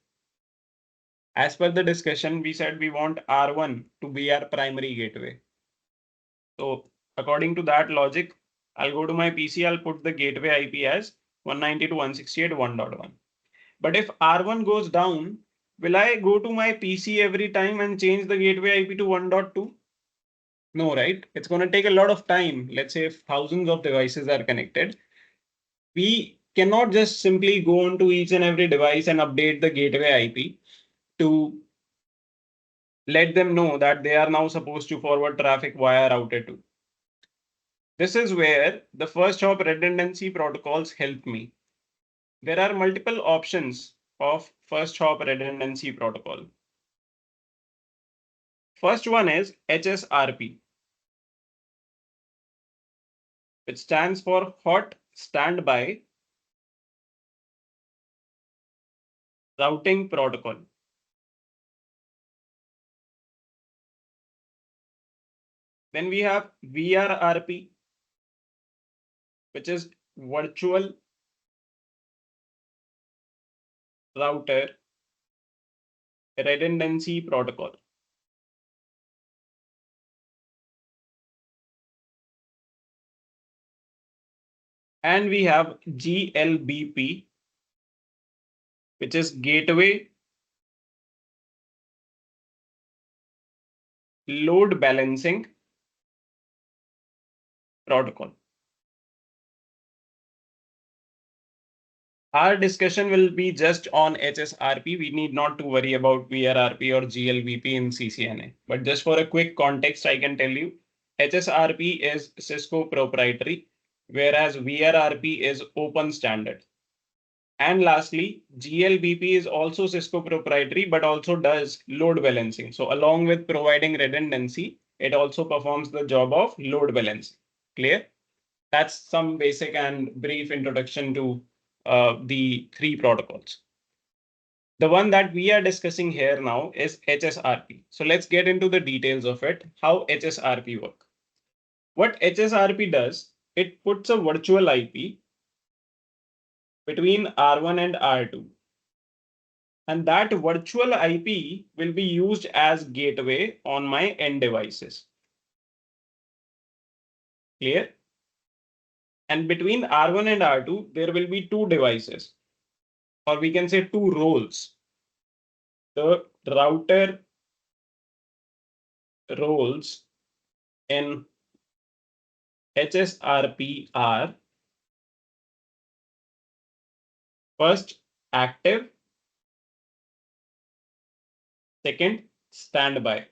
As per the discussion, we said we want R1 to be our primary gateway. So according to that logic, I'll go to my PC, I'll put the gateway IP as 192.168.1.1. But if R1 goes down, will I go to my PC every time and change the gateway IP to 1.2? No, right? It's going to take a lot of time. Let's say if thousands of devices are connected, we cannot just simply go onto each and every device and update the gateway IP to let them know that they are now supposed to forward traffic via router 2. This is where the first hop redundancy protocols help me. There are multiple options of first hop redundancy protocol. First one is HSRP, which stands for Hot Standby Routing Protocol. Then we have VRRP, which is Virtual Router Redundancy Protocol. And we have GLBP, which is Gateway Load Balancing Protocol. Our discussion will be just on HSRP. We need not to worry about VRRP or GLBP in CCNA. But just for a quick context, I can tell you HSRP is Cisco proprietary, whereas VRRP is open standard. And lastly, GLBP is also Cisco proprietary, but also does load balancing. So along with providing redundancy, it also performs the job of load balancing. Clear? That's some basic and brief introduction to the three protocols. The one that we are discussing here now is HSRP. So let's get into the details of it, how HSRP work. What HSRP does, it puts a virtual IP between R1 and R2. And that virtual IP will be used as gateway on my end devices. Clear? And between R1 and R2, there will be two devices, or we can say two roles. The router roles in HSRP are first active, second standby.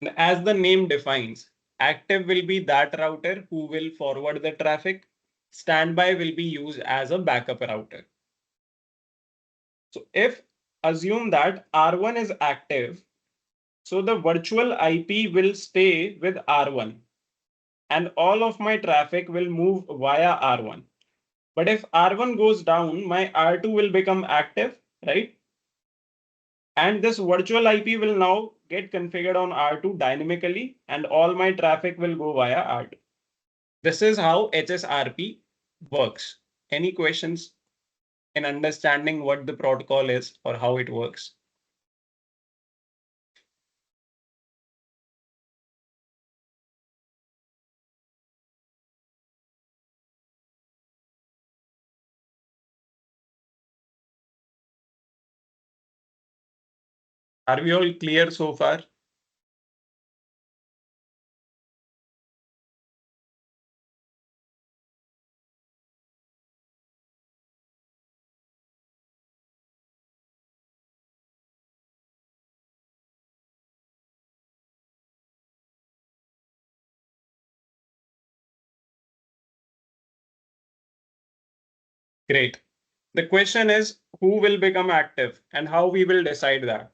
And as the name defines, active will be that router who will forward the traffic. Standby will be used as a backup router. So if assume that R1 is active, so the virtual IP will stay with R1 and all of my traffic will move via R1. But if R1 goes down, my R2 will become active, right? And this virtual IP will now get configured on R2 dynamically and all my traffic will go via R2. This is how HSRP works. Any questions in understanding what the protocol is or how it works? Are we all clear so far? Great. The question is who will become active and how we will decide that.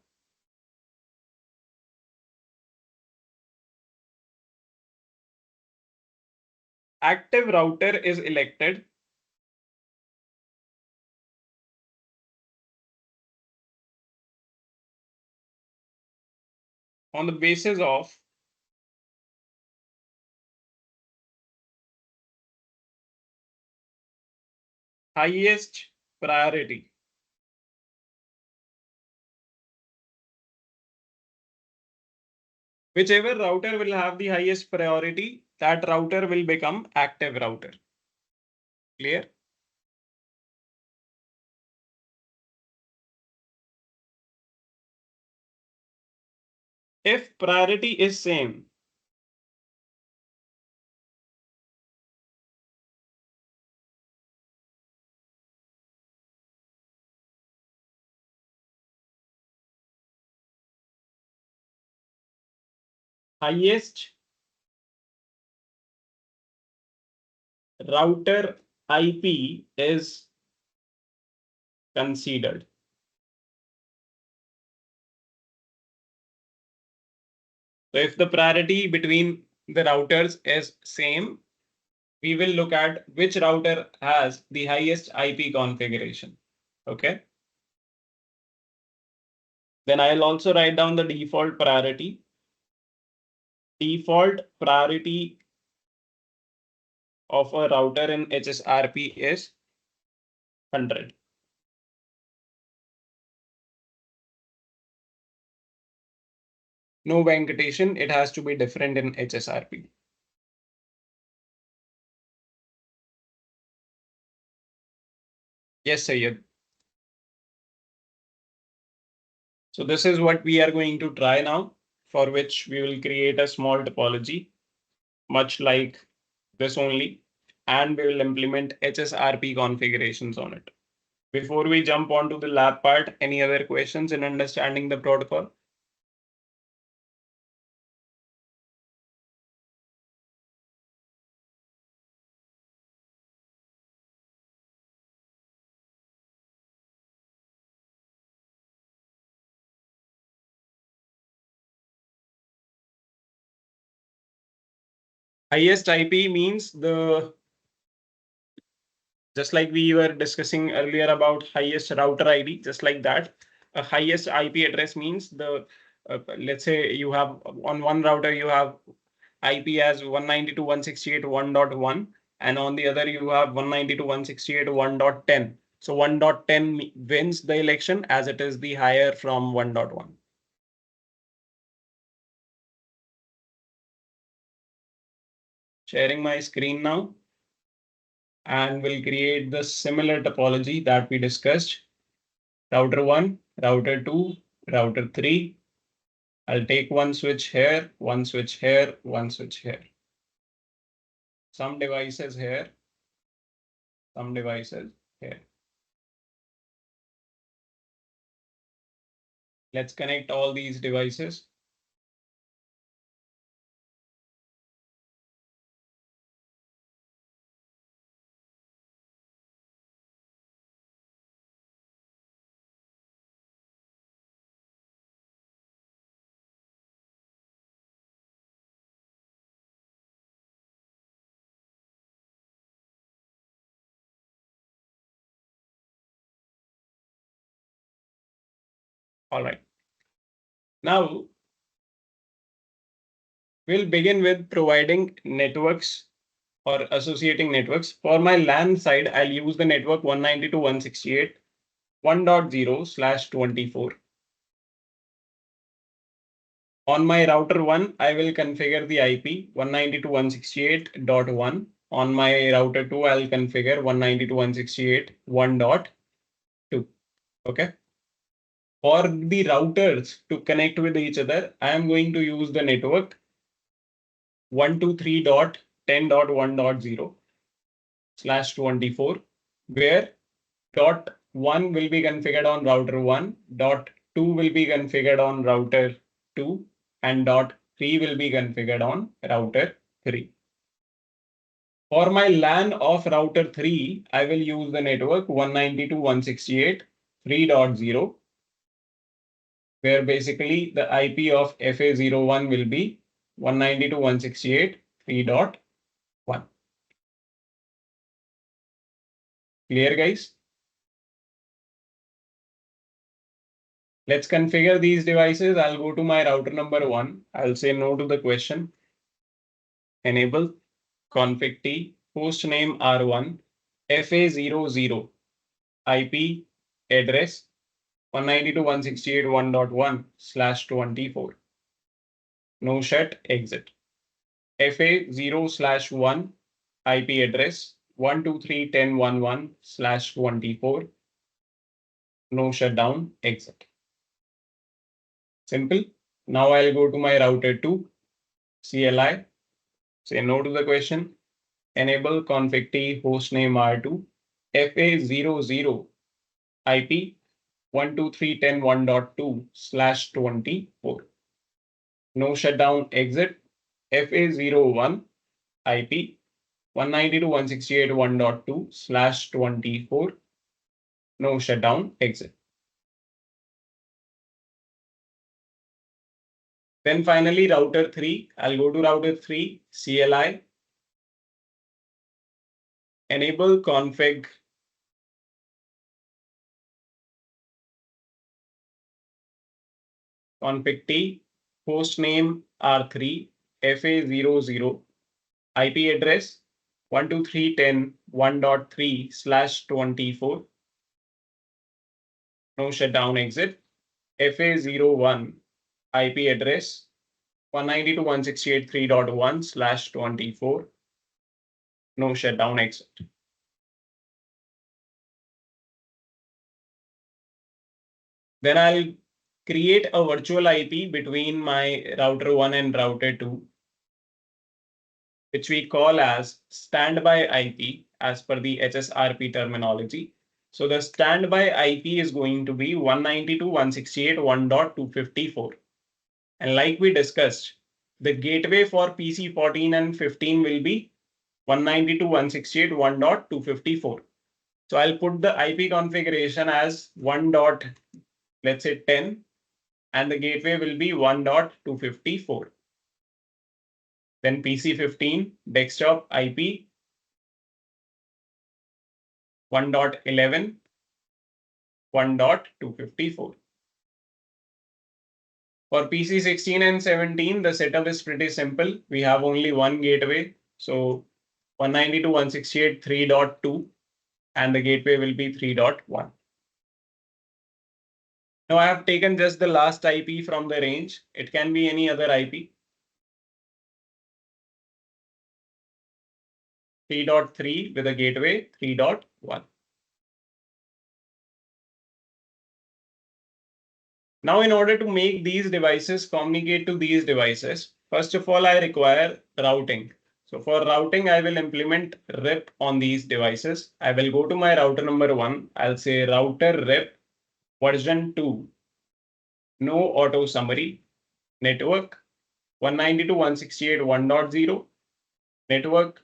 Active router is elected on the basis of highest priority. Whichever router will have the highest priority, that router will become active router. Clear? If priority is same, highest router IP is considered. So if the priority between the routers is same, we will look at which router has the highest IP configuration. Okay. Then I'll also write down the default priority. Default priority of a router in HSRP is 100. No ventilation, it has to be different in HSRP. Yes, Sayed. So this is what we are going to try now, for which we will create a small topology, much like this only, and we will implement HSRP configurations on it. Before we jump onto the lab part, any other questions in understanding the protocol? Highest IP means just like we were discussing earlier about highest router ID, just like that, a highest IP address means let's say you have on one router, you have IP as 192.168.1.1, and on the other you have 192.168.1.10. So 1.10 wins the election as it is the higher from 1.1. Sharing my screen now, and we'll create the similar topology that we discussed. Router 1, router 2, router 3. I'll take one switch here, one switch here, one switch here. Some devices here, some devices here. Let's connect all these devices. All right. Now we'll begin with providing networks or associating networks. For my LAN side, I'll use the network 192.168.1.0/24. On my router 1, I will configure the IP 192.168.1. On my router 2, I'll configure 192.168.1.2. Okay. For the routers to connect with each other, I am going to use the network 123.10.1.0/24, where dot 1 will be configured on router 1, dot 2 will be configured on router 2, and dot 3 will be configured on router 3. For my LAN of router 3, I will use the network 192.168.3.0, where basically the IP of FA01 will be 192.168.3.1. Clear, guys? Let's configure these devices. I'll go to my router number 1. I'll say no to the question. Enable config T, host name R1, FA00, IP address 192.168.1.1/24. No shut exit. FA0/1 IP address 123.10.1.1/24. No shutdown exit. Simple. Now I'll go to my router 2, CLI, say no to the question, enable config T hostname R2, FA00 IP 123.10.1.2/24. No shutdown exit, FA01 IP 192.168.1.2/24. No shutdown exit. Then finally router 3, I'll go to router 3, CLI, enable config T hostname R3 FA00 IP address 123.10.1.3/24. No shutdown exit. FA01 IP address 192.168.3.1/24. No shutdown exit. Then I'll create a virtual IP between my router 1 and router 2, which we call as standby IP as per the HSRP terminology. So the standby IP is going to be 192.168.1.254. And like we discussed, the gateway for PC 14 and 15 will be 192.168.1.254. So I'll put the IP configuration as 1. Let's say 10, and the gateway will be 1.254. Then PC 15 desktop IP 1.11, 1.254. For PC 16 and 17, the setup is pretty simple. We have only one gateway. So 192.168.3.2, and the gateway will be 3.1. Now I have taken just the last IP from the range. It can be any other IP. 3.3 with a gateway 3.1. Now, in order to make these devices communicate to these devices, first of all, I require routing. So for routing, I will implement rep on these devices. I will go to my router number 1. I'll say router rep version 2, no auto summary, network 192.168.1.0, network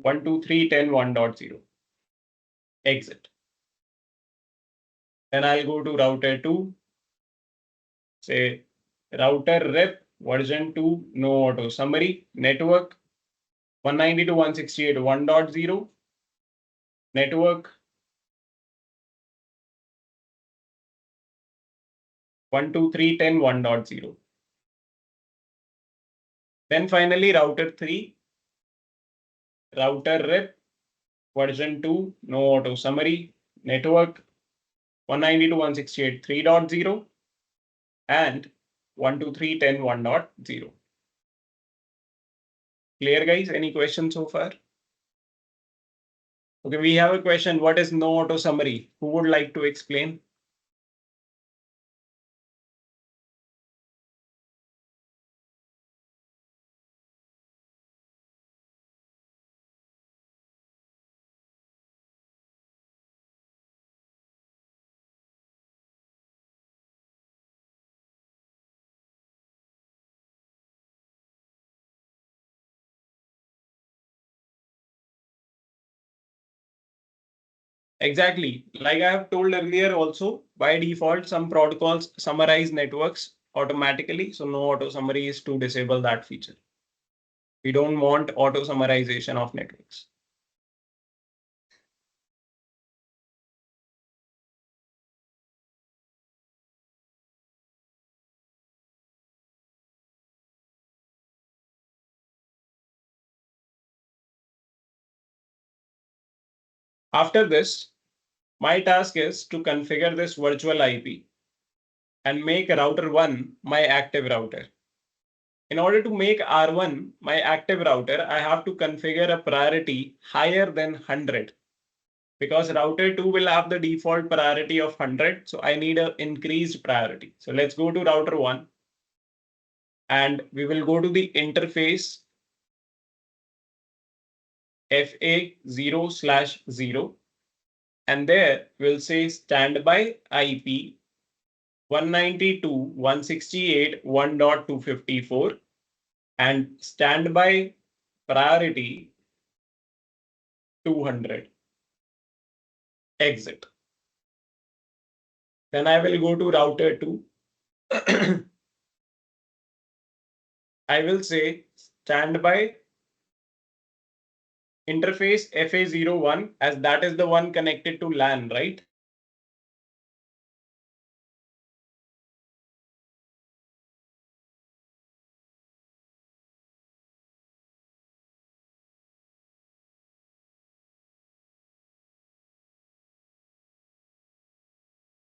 123.10.1.0, exit. Then I'll go to router 2, say router rep version 2, no auto summary, network 192.168.1.0, network 123.10.1.0. Then finally router 3, router rep version 2, no auto summary, network 192.168.3.0 and 123.10.1.0. Clear, guys? Any questions so far? Okay, we have a question. What is no auto summary? Who would like to explain? Exactly. Like I have told earlier also, by default, some protocols summarize networks automatically. So no auto summary is to disable that feature. We don't want auto summarization of networks. After this, my task is to configure this virtual IP and make router 1 my active router. In order to make R1 my active router, I have to configure a priority higher than 100 because router 2 will have the default priority of 100. So I need an increased priority. So let's go to router 1. and we will go to the interface FA0/0, and there we'll say standby IP 192.168.1.254 and standby priority 200. Exit. Then I will go to router 2. I will say standby interface FA01, as that is the one connected to LAN, right?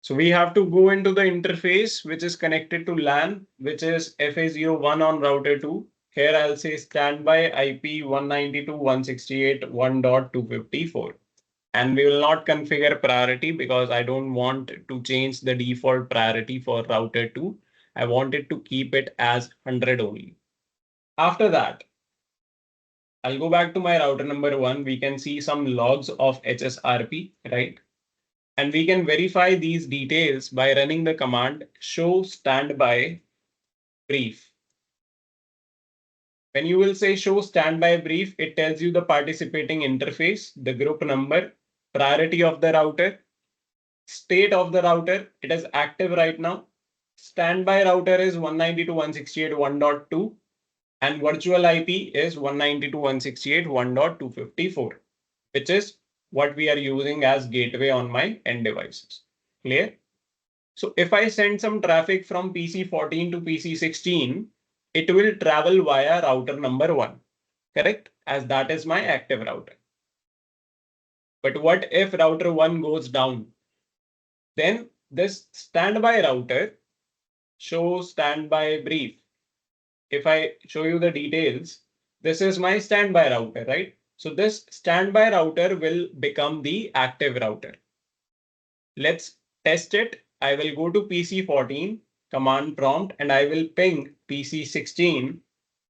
So we have to go into the interface which is connected to LAN, which is FA01 on router 2. Here I'll say standby IP 192.168.1.254. And we will not configure priority because I don't want to change the default priority for router 2. I wanted to keep it as 100 only. After that, I'll go back to my router number 1. We can see some logs of HSRP, right? And we can verify these details by running the command show standby brief. When you will say show standby brief, it tells you the participating interface, the group number, priority of the router, state of the router. It is active right now. Standby router is 192.168.1.2 and virtual IP is 192.168.1.254, which is what we are using as gateway on my end devices. Clear? So if I send some traffic from PC14 to PC16, it will travel via router number 1, correct? As that is my active router. But what if router 1 goes down? Then this standby router shows standby brief. If I show you the details, this is my standby router, right? So this standby router will become the active router. Let's test it. I will go to PC14 command prompt and I will ping PC16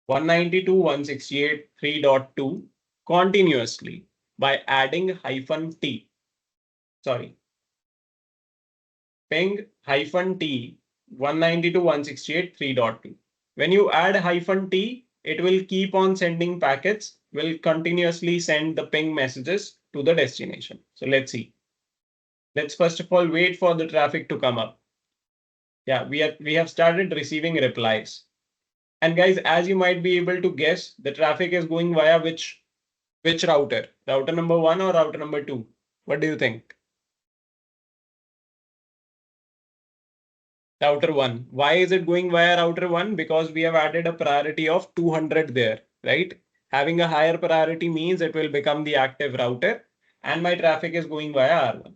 192.168.3.2 continuously by adding -t. Sorry. Ping -t 192.168.3.2. When you add -t, it will keep on sending packets, will continuously send the ping messages to the destination. So let's see. Let's first of all wait for the traffic to come up. Yeah, we have started receiving replies. And guys, as you might be able to guess, the traffic is going via which router? Router number 1 or router number 2? What do you think? Router 1. Why is it going via router 1? Because we have added a priority of 200 there, right? Having a higher priority means it will become the active router and my traffic is going via R1.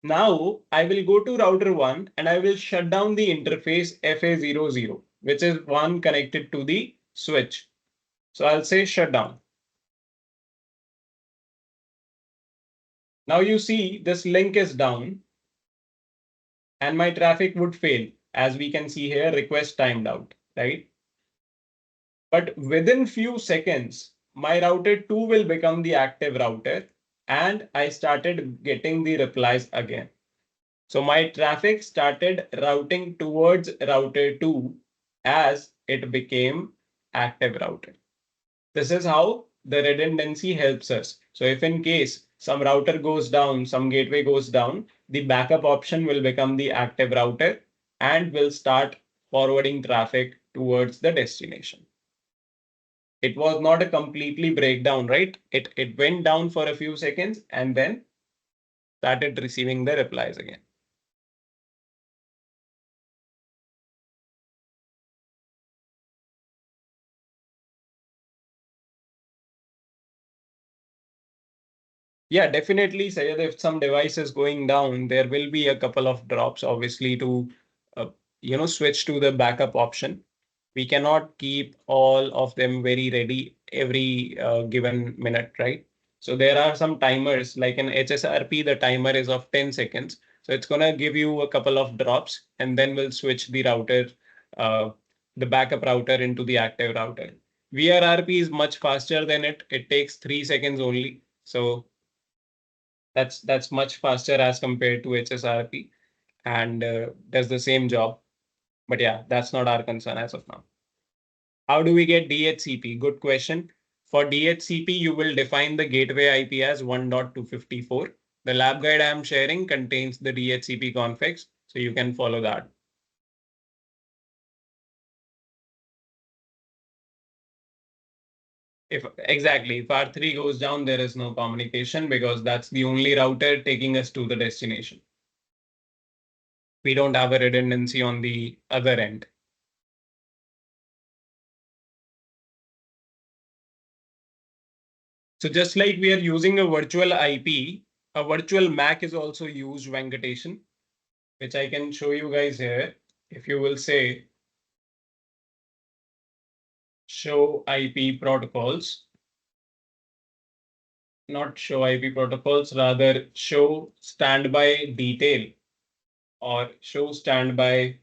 Now I will go to router 1 and I will shut down the interface FA00, which is one connected to the switch. So I'll say shut down. Now you see this link is down and my traffic would fail. As we can see here, request timed out, right? But within few seconds, my router 2 will become the active router and I started getting the replies again. So my traffic started routing towards router 2 as it became active router. This is how the redundancy helps us. So if in case some router goes down, some gateway goes down, the backup option will become the active router and will start forwarding traffic towards the destination. It was not a completely breakdown, right? It went down for a few seconds and then started receiving the replies again. Yeah, definitely, Sayed. If some device is going down, there will be a couple of drops, obviously, to switch to the backup option. We cannot keep all of them very ready every given minute, right? So there are some timers, like in HSRP, the timer is of 10 seconds. So it's gonna give you a couple of drops, and then we'll switch the router uh, the backup router into the active router. VRRP is much faster than it. It takes 3 seconds only. So that's much faster as compared to HSRP and does the same job. But yeah, that's not our concern as of now. How do we get DHCP? Good question. For DHCP, you will define the gateway IP as 1.254. The lab guide I am sharing contains the DHCP configs, so you can follow that. If exactly, if R3 goes down, there is no communication because that's the only router taking us to the destination. We don't have a redundancy on the other end. So just like we are using a virtual IP, a virtual MAC is also used, Venkatation, which I can show you guys here. If you will say show IP protocols, not show IP protocols, rather show standby detail or show standby.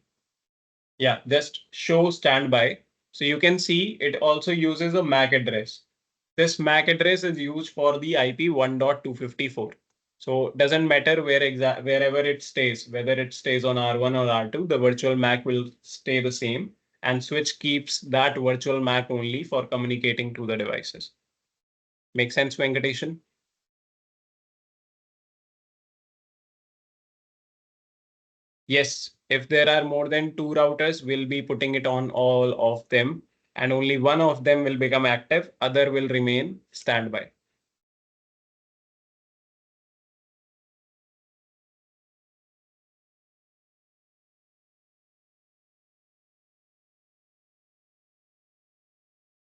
Yeah, just show standby. So you can see it also uses a MAC address. This MAC address is used for the IP 1.254. So it doesn't matter wherever it stays, whether it stays on R1 or R2, the virtual MAC will stay the same, and switch keeps that virtual MAC only for communicating to the devices. Make sense, Venkatation? Yes, if there are more than two routers, we'll be putting it on all of them, and only one of them will become active, other will remain standby.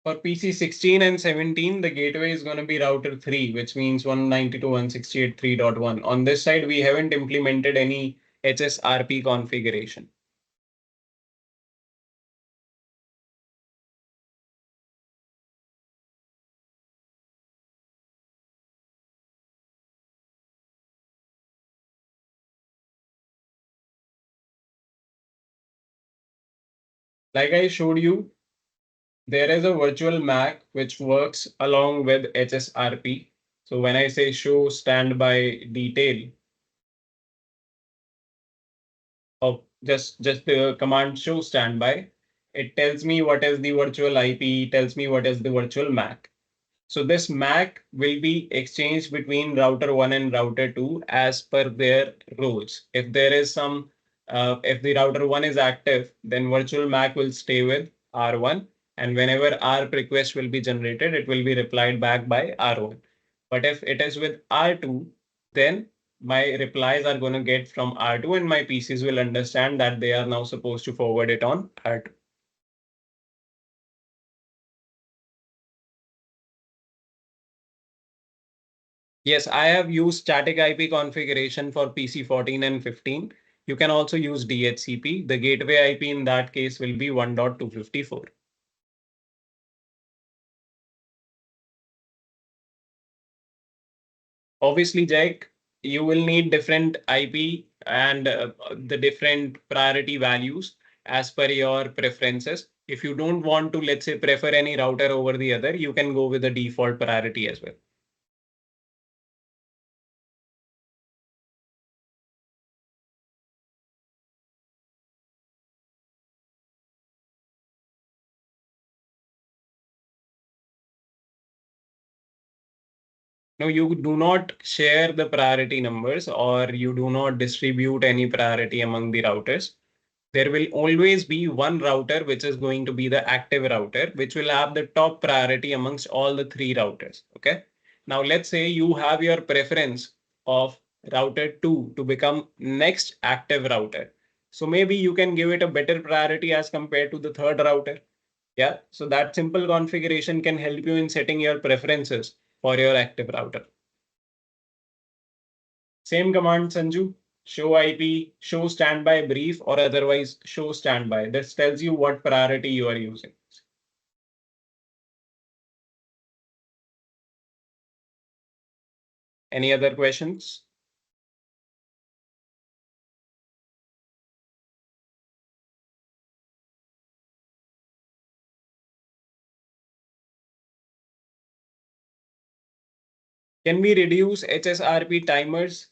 For PC 16 and 17, the gateway is going to be router 3, which means 192.168.3.1. On this side, we haven't implemented any HSRP configuration. Like I showed you, there is a virtual MAC which works along with HSRP. So when I say show standby detail, of just the command show standby, it tells me what is the virtual IP, tells me what is the virtual MAC. So this MAC will be exchanged between router 1 and router 2 as per their roles. If there is some, if the router 1 is active, then virtual MAC will stay with R1. And whenever ARP request will be generated, it will be replied back by R1. But if it is with R2, then my replies are going to get from R2 and my PCs will understand that they are now supposed to forward it on R2. Yes, I have used static IP configuration for PC 14 and 15. You can also use DHCP. The gateway IP in that case will be 1.254. Obviously, Jake, you will need different IP and the different priority values as per your preferences. If you don't want to, let's say, prefer any router over the other, you can go with the default priority as well. No, you do not share the priority numbers or you do not distribute any priority among the routers. There will always be one router which is going to be the active router, which will have the top priority amongst all the three routers. Okay. Now let's say you have your preference of router 2 to become next active router. So maybe you can give it a better priority as compared to the third router. Yeah. So that simple configuration can help you in setting your preferences for your active router. Same command, Sanju. Show IP, show standby brief, or otherwise show standby. This tells you what priority you are using. Any other questions? Can we reduce HSRP timers?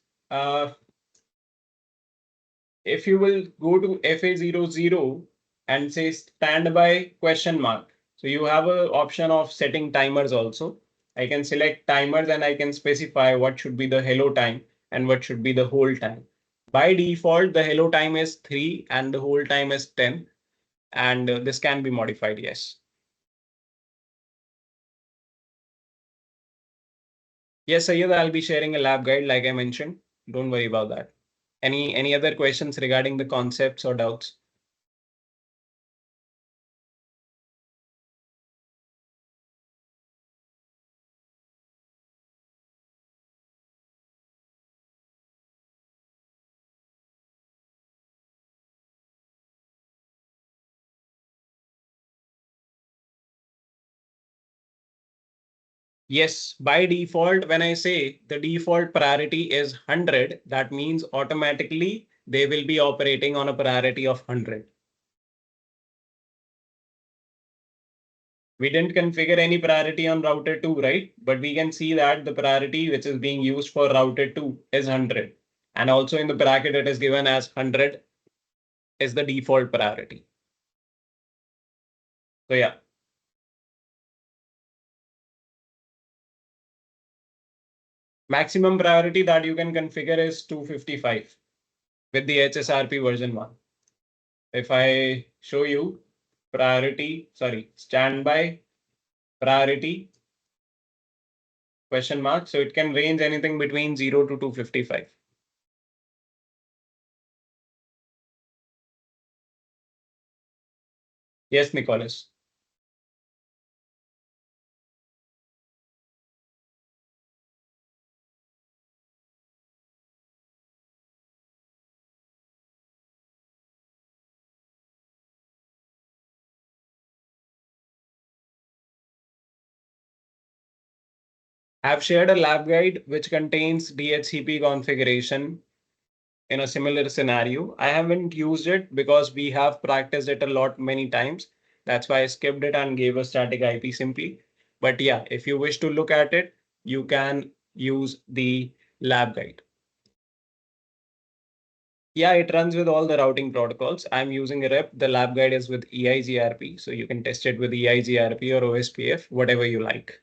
If you will go to FA00 and say standby question mark. So you have an option of setting timers also. I can select timers and I can specify what should be the hello time and what should be the hold time. By default, the hello time is 3 and the hold time is 10. And this can be modified, yes. Yes, Sayed, I'll be sharing a lab guide like I mentioned. Don't worry about that. Any other questions regarding the concepts or doubts? Yes, by default, when I say the default priority is 100, that means automatically they will be operating on a priority of 100. We didn't configure any priority on router 2, right? But we can see that the priority which is being used for router 2 is 100. And also in the bracket, it is given as 100 is the default priority. So yeah, maximum priority that you can configure is 255 with the HSRP version 1. If I show you standby priority question mark. So it can range anything between 0 to 255. Yes, Nicholas. I've shared a lab guide which contains DHCP configuration in a similar scenario. I haven't used it because we have practiced it a lot many times. That's why I skipped it and gave a static IP simply. But yeah, if you wish to look at it, you can use the lab guide. Yeah, it runs with all the routing protocols. I'm using a rep. The lab guide is with EIGRP. So you can test it with EIGRP or OSPF, whatever you like.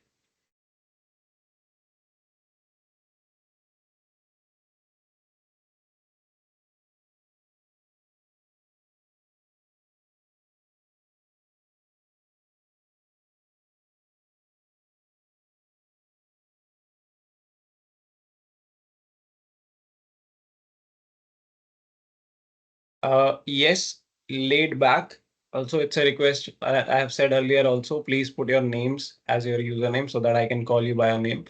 Yes, laid back. Also, it's a request. I have said earlier also, please put your names as your username so that I can call you by your name.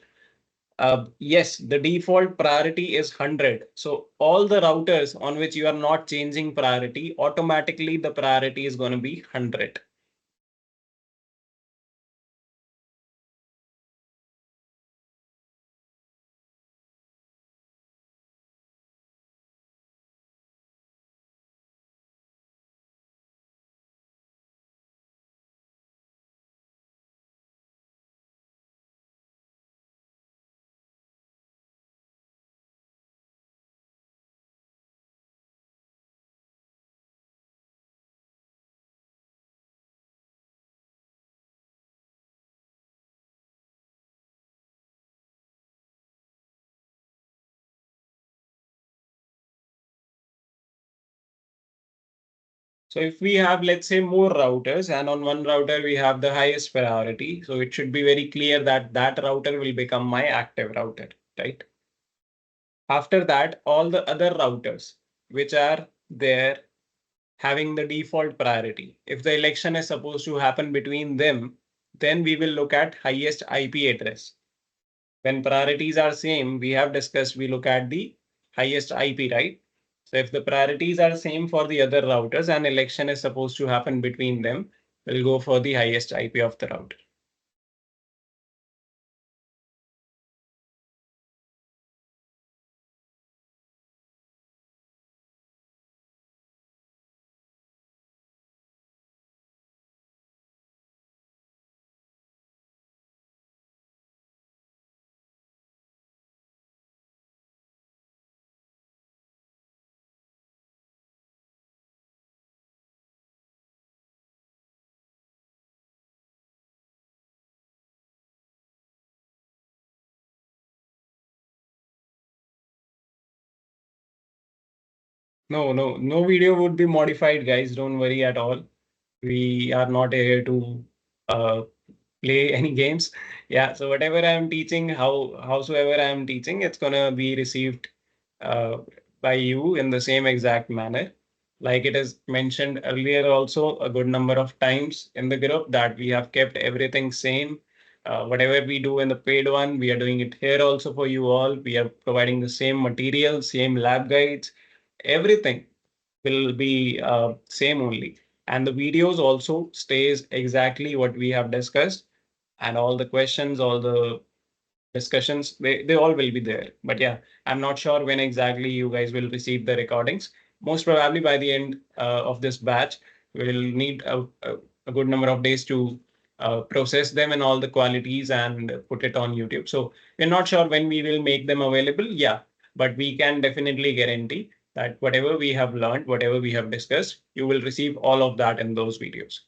Yes, the default priority is 100. So all the routers on which you are not changing priority, automatically the priority is going to be 100. So if we have, let's say, more routers and on one router we have the highest priority, so it should be very clear that that router will become my active router, right? After that, all the other routers which are there having the default priority. If the election is supposed to happen between them, then we will look at highest IP address. When priorities are same, we have discussed we look at the highest IP, right? So if the priorities are same for the other routers and election is supposed to happen between them, we'll go for the highest IP of the router. No video would be modified, guys. Don't worry at all. We are not here to uh, play any games. Yeah, so whatever I'm teaching, howsoever I'm teaching, it's gonna be received uh, by you in the same exact manner. Like it is mentioned earlier also a good number of times in the group that we have kept everything same. Whatever we do in the paid one, we are doing it here also for you all. We are providing the same material, same lab guides, everything will be same only. And the videos also stays exactly what we have discussed, and all the questions, all the discussions, they all will be there. But yeah, I'm not sure when exactly you guys will receive the recordings. Most probably by the end of this batch, we'll need a good number of days to process them and all the qualities and put it on YouTube. So we're not sure when we will make them available. Yeah, but we can definitely guarantee that whatever we have learned, whatever we have discussed, you will receive all of that in those videos.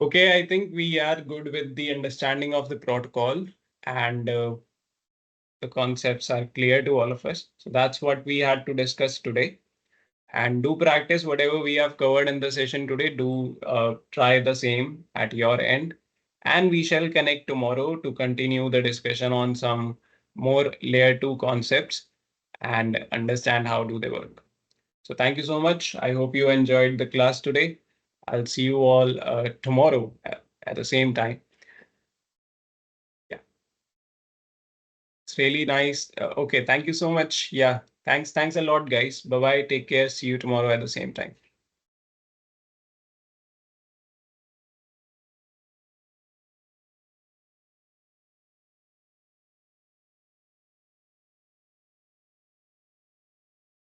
Okay, I think we are good with the understanding of the protocol, and the concepts are clear to all of us. So that's what we had to discuss today. And do practice whatever we have covered in the session today. Do try the same at your end. And we shall connect tomorrow to continue the discussion on some more layer two concepts and understand how do they work. So thank you so much. I hope you enjoyed the class today. I'll see you all tomorrow at the same time. Yeah, it's really nice. Okay, thank you so much. Yeah, thanks a lot, guys. Bye bye. Take care. See you tomorrow at the same time.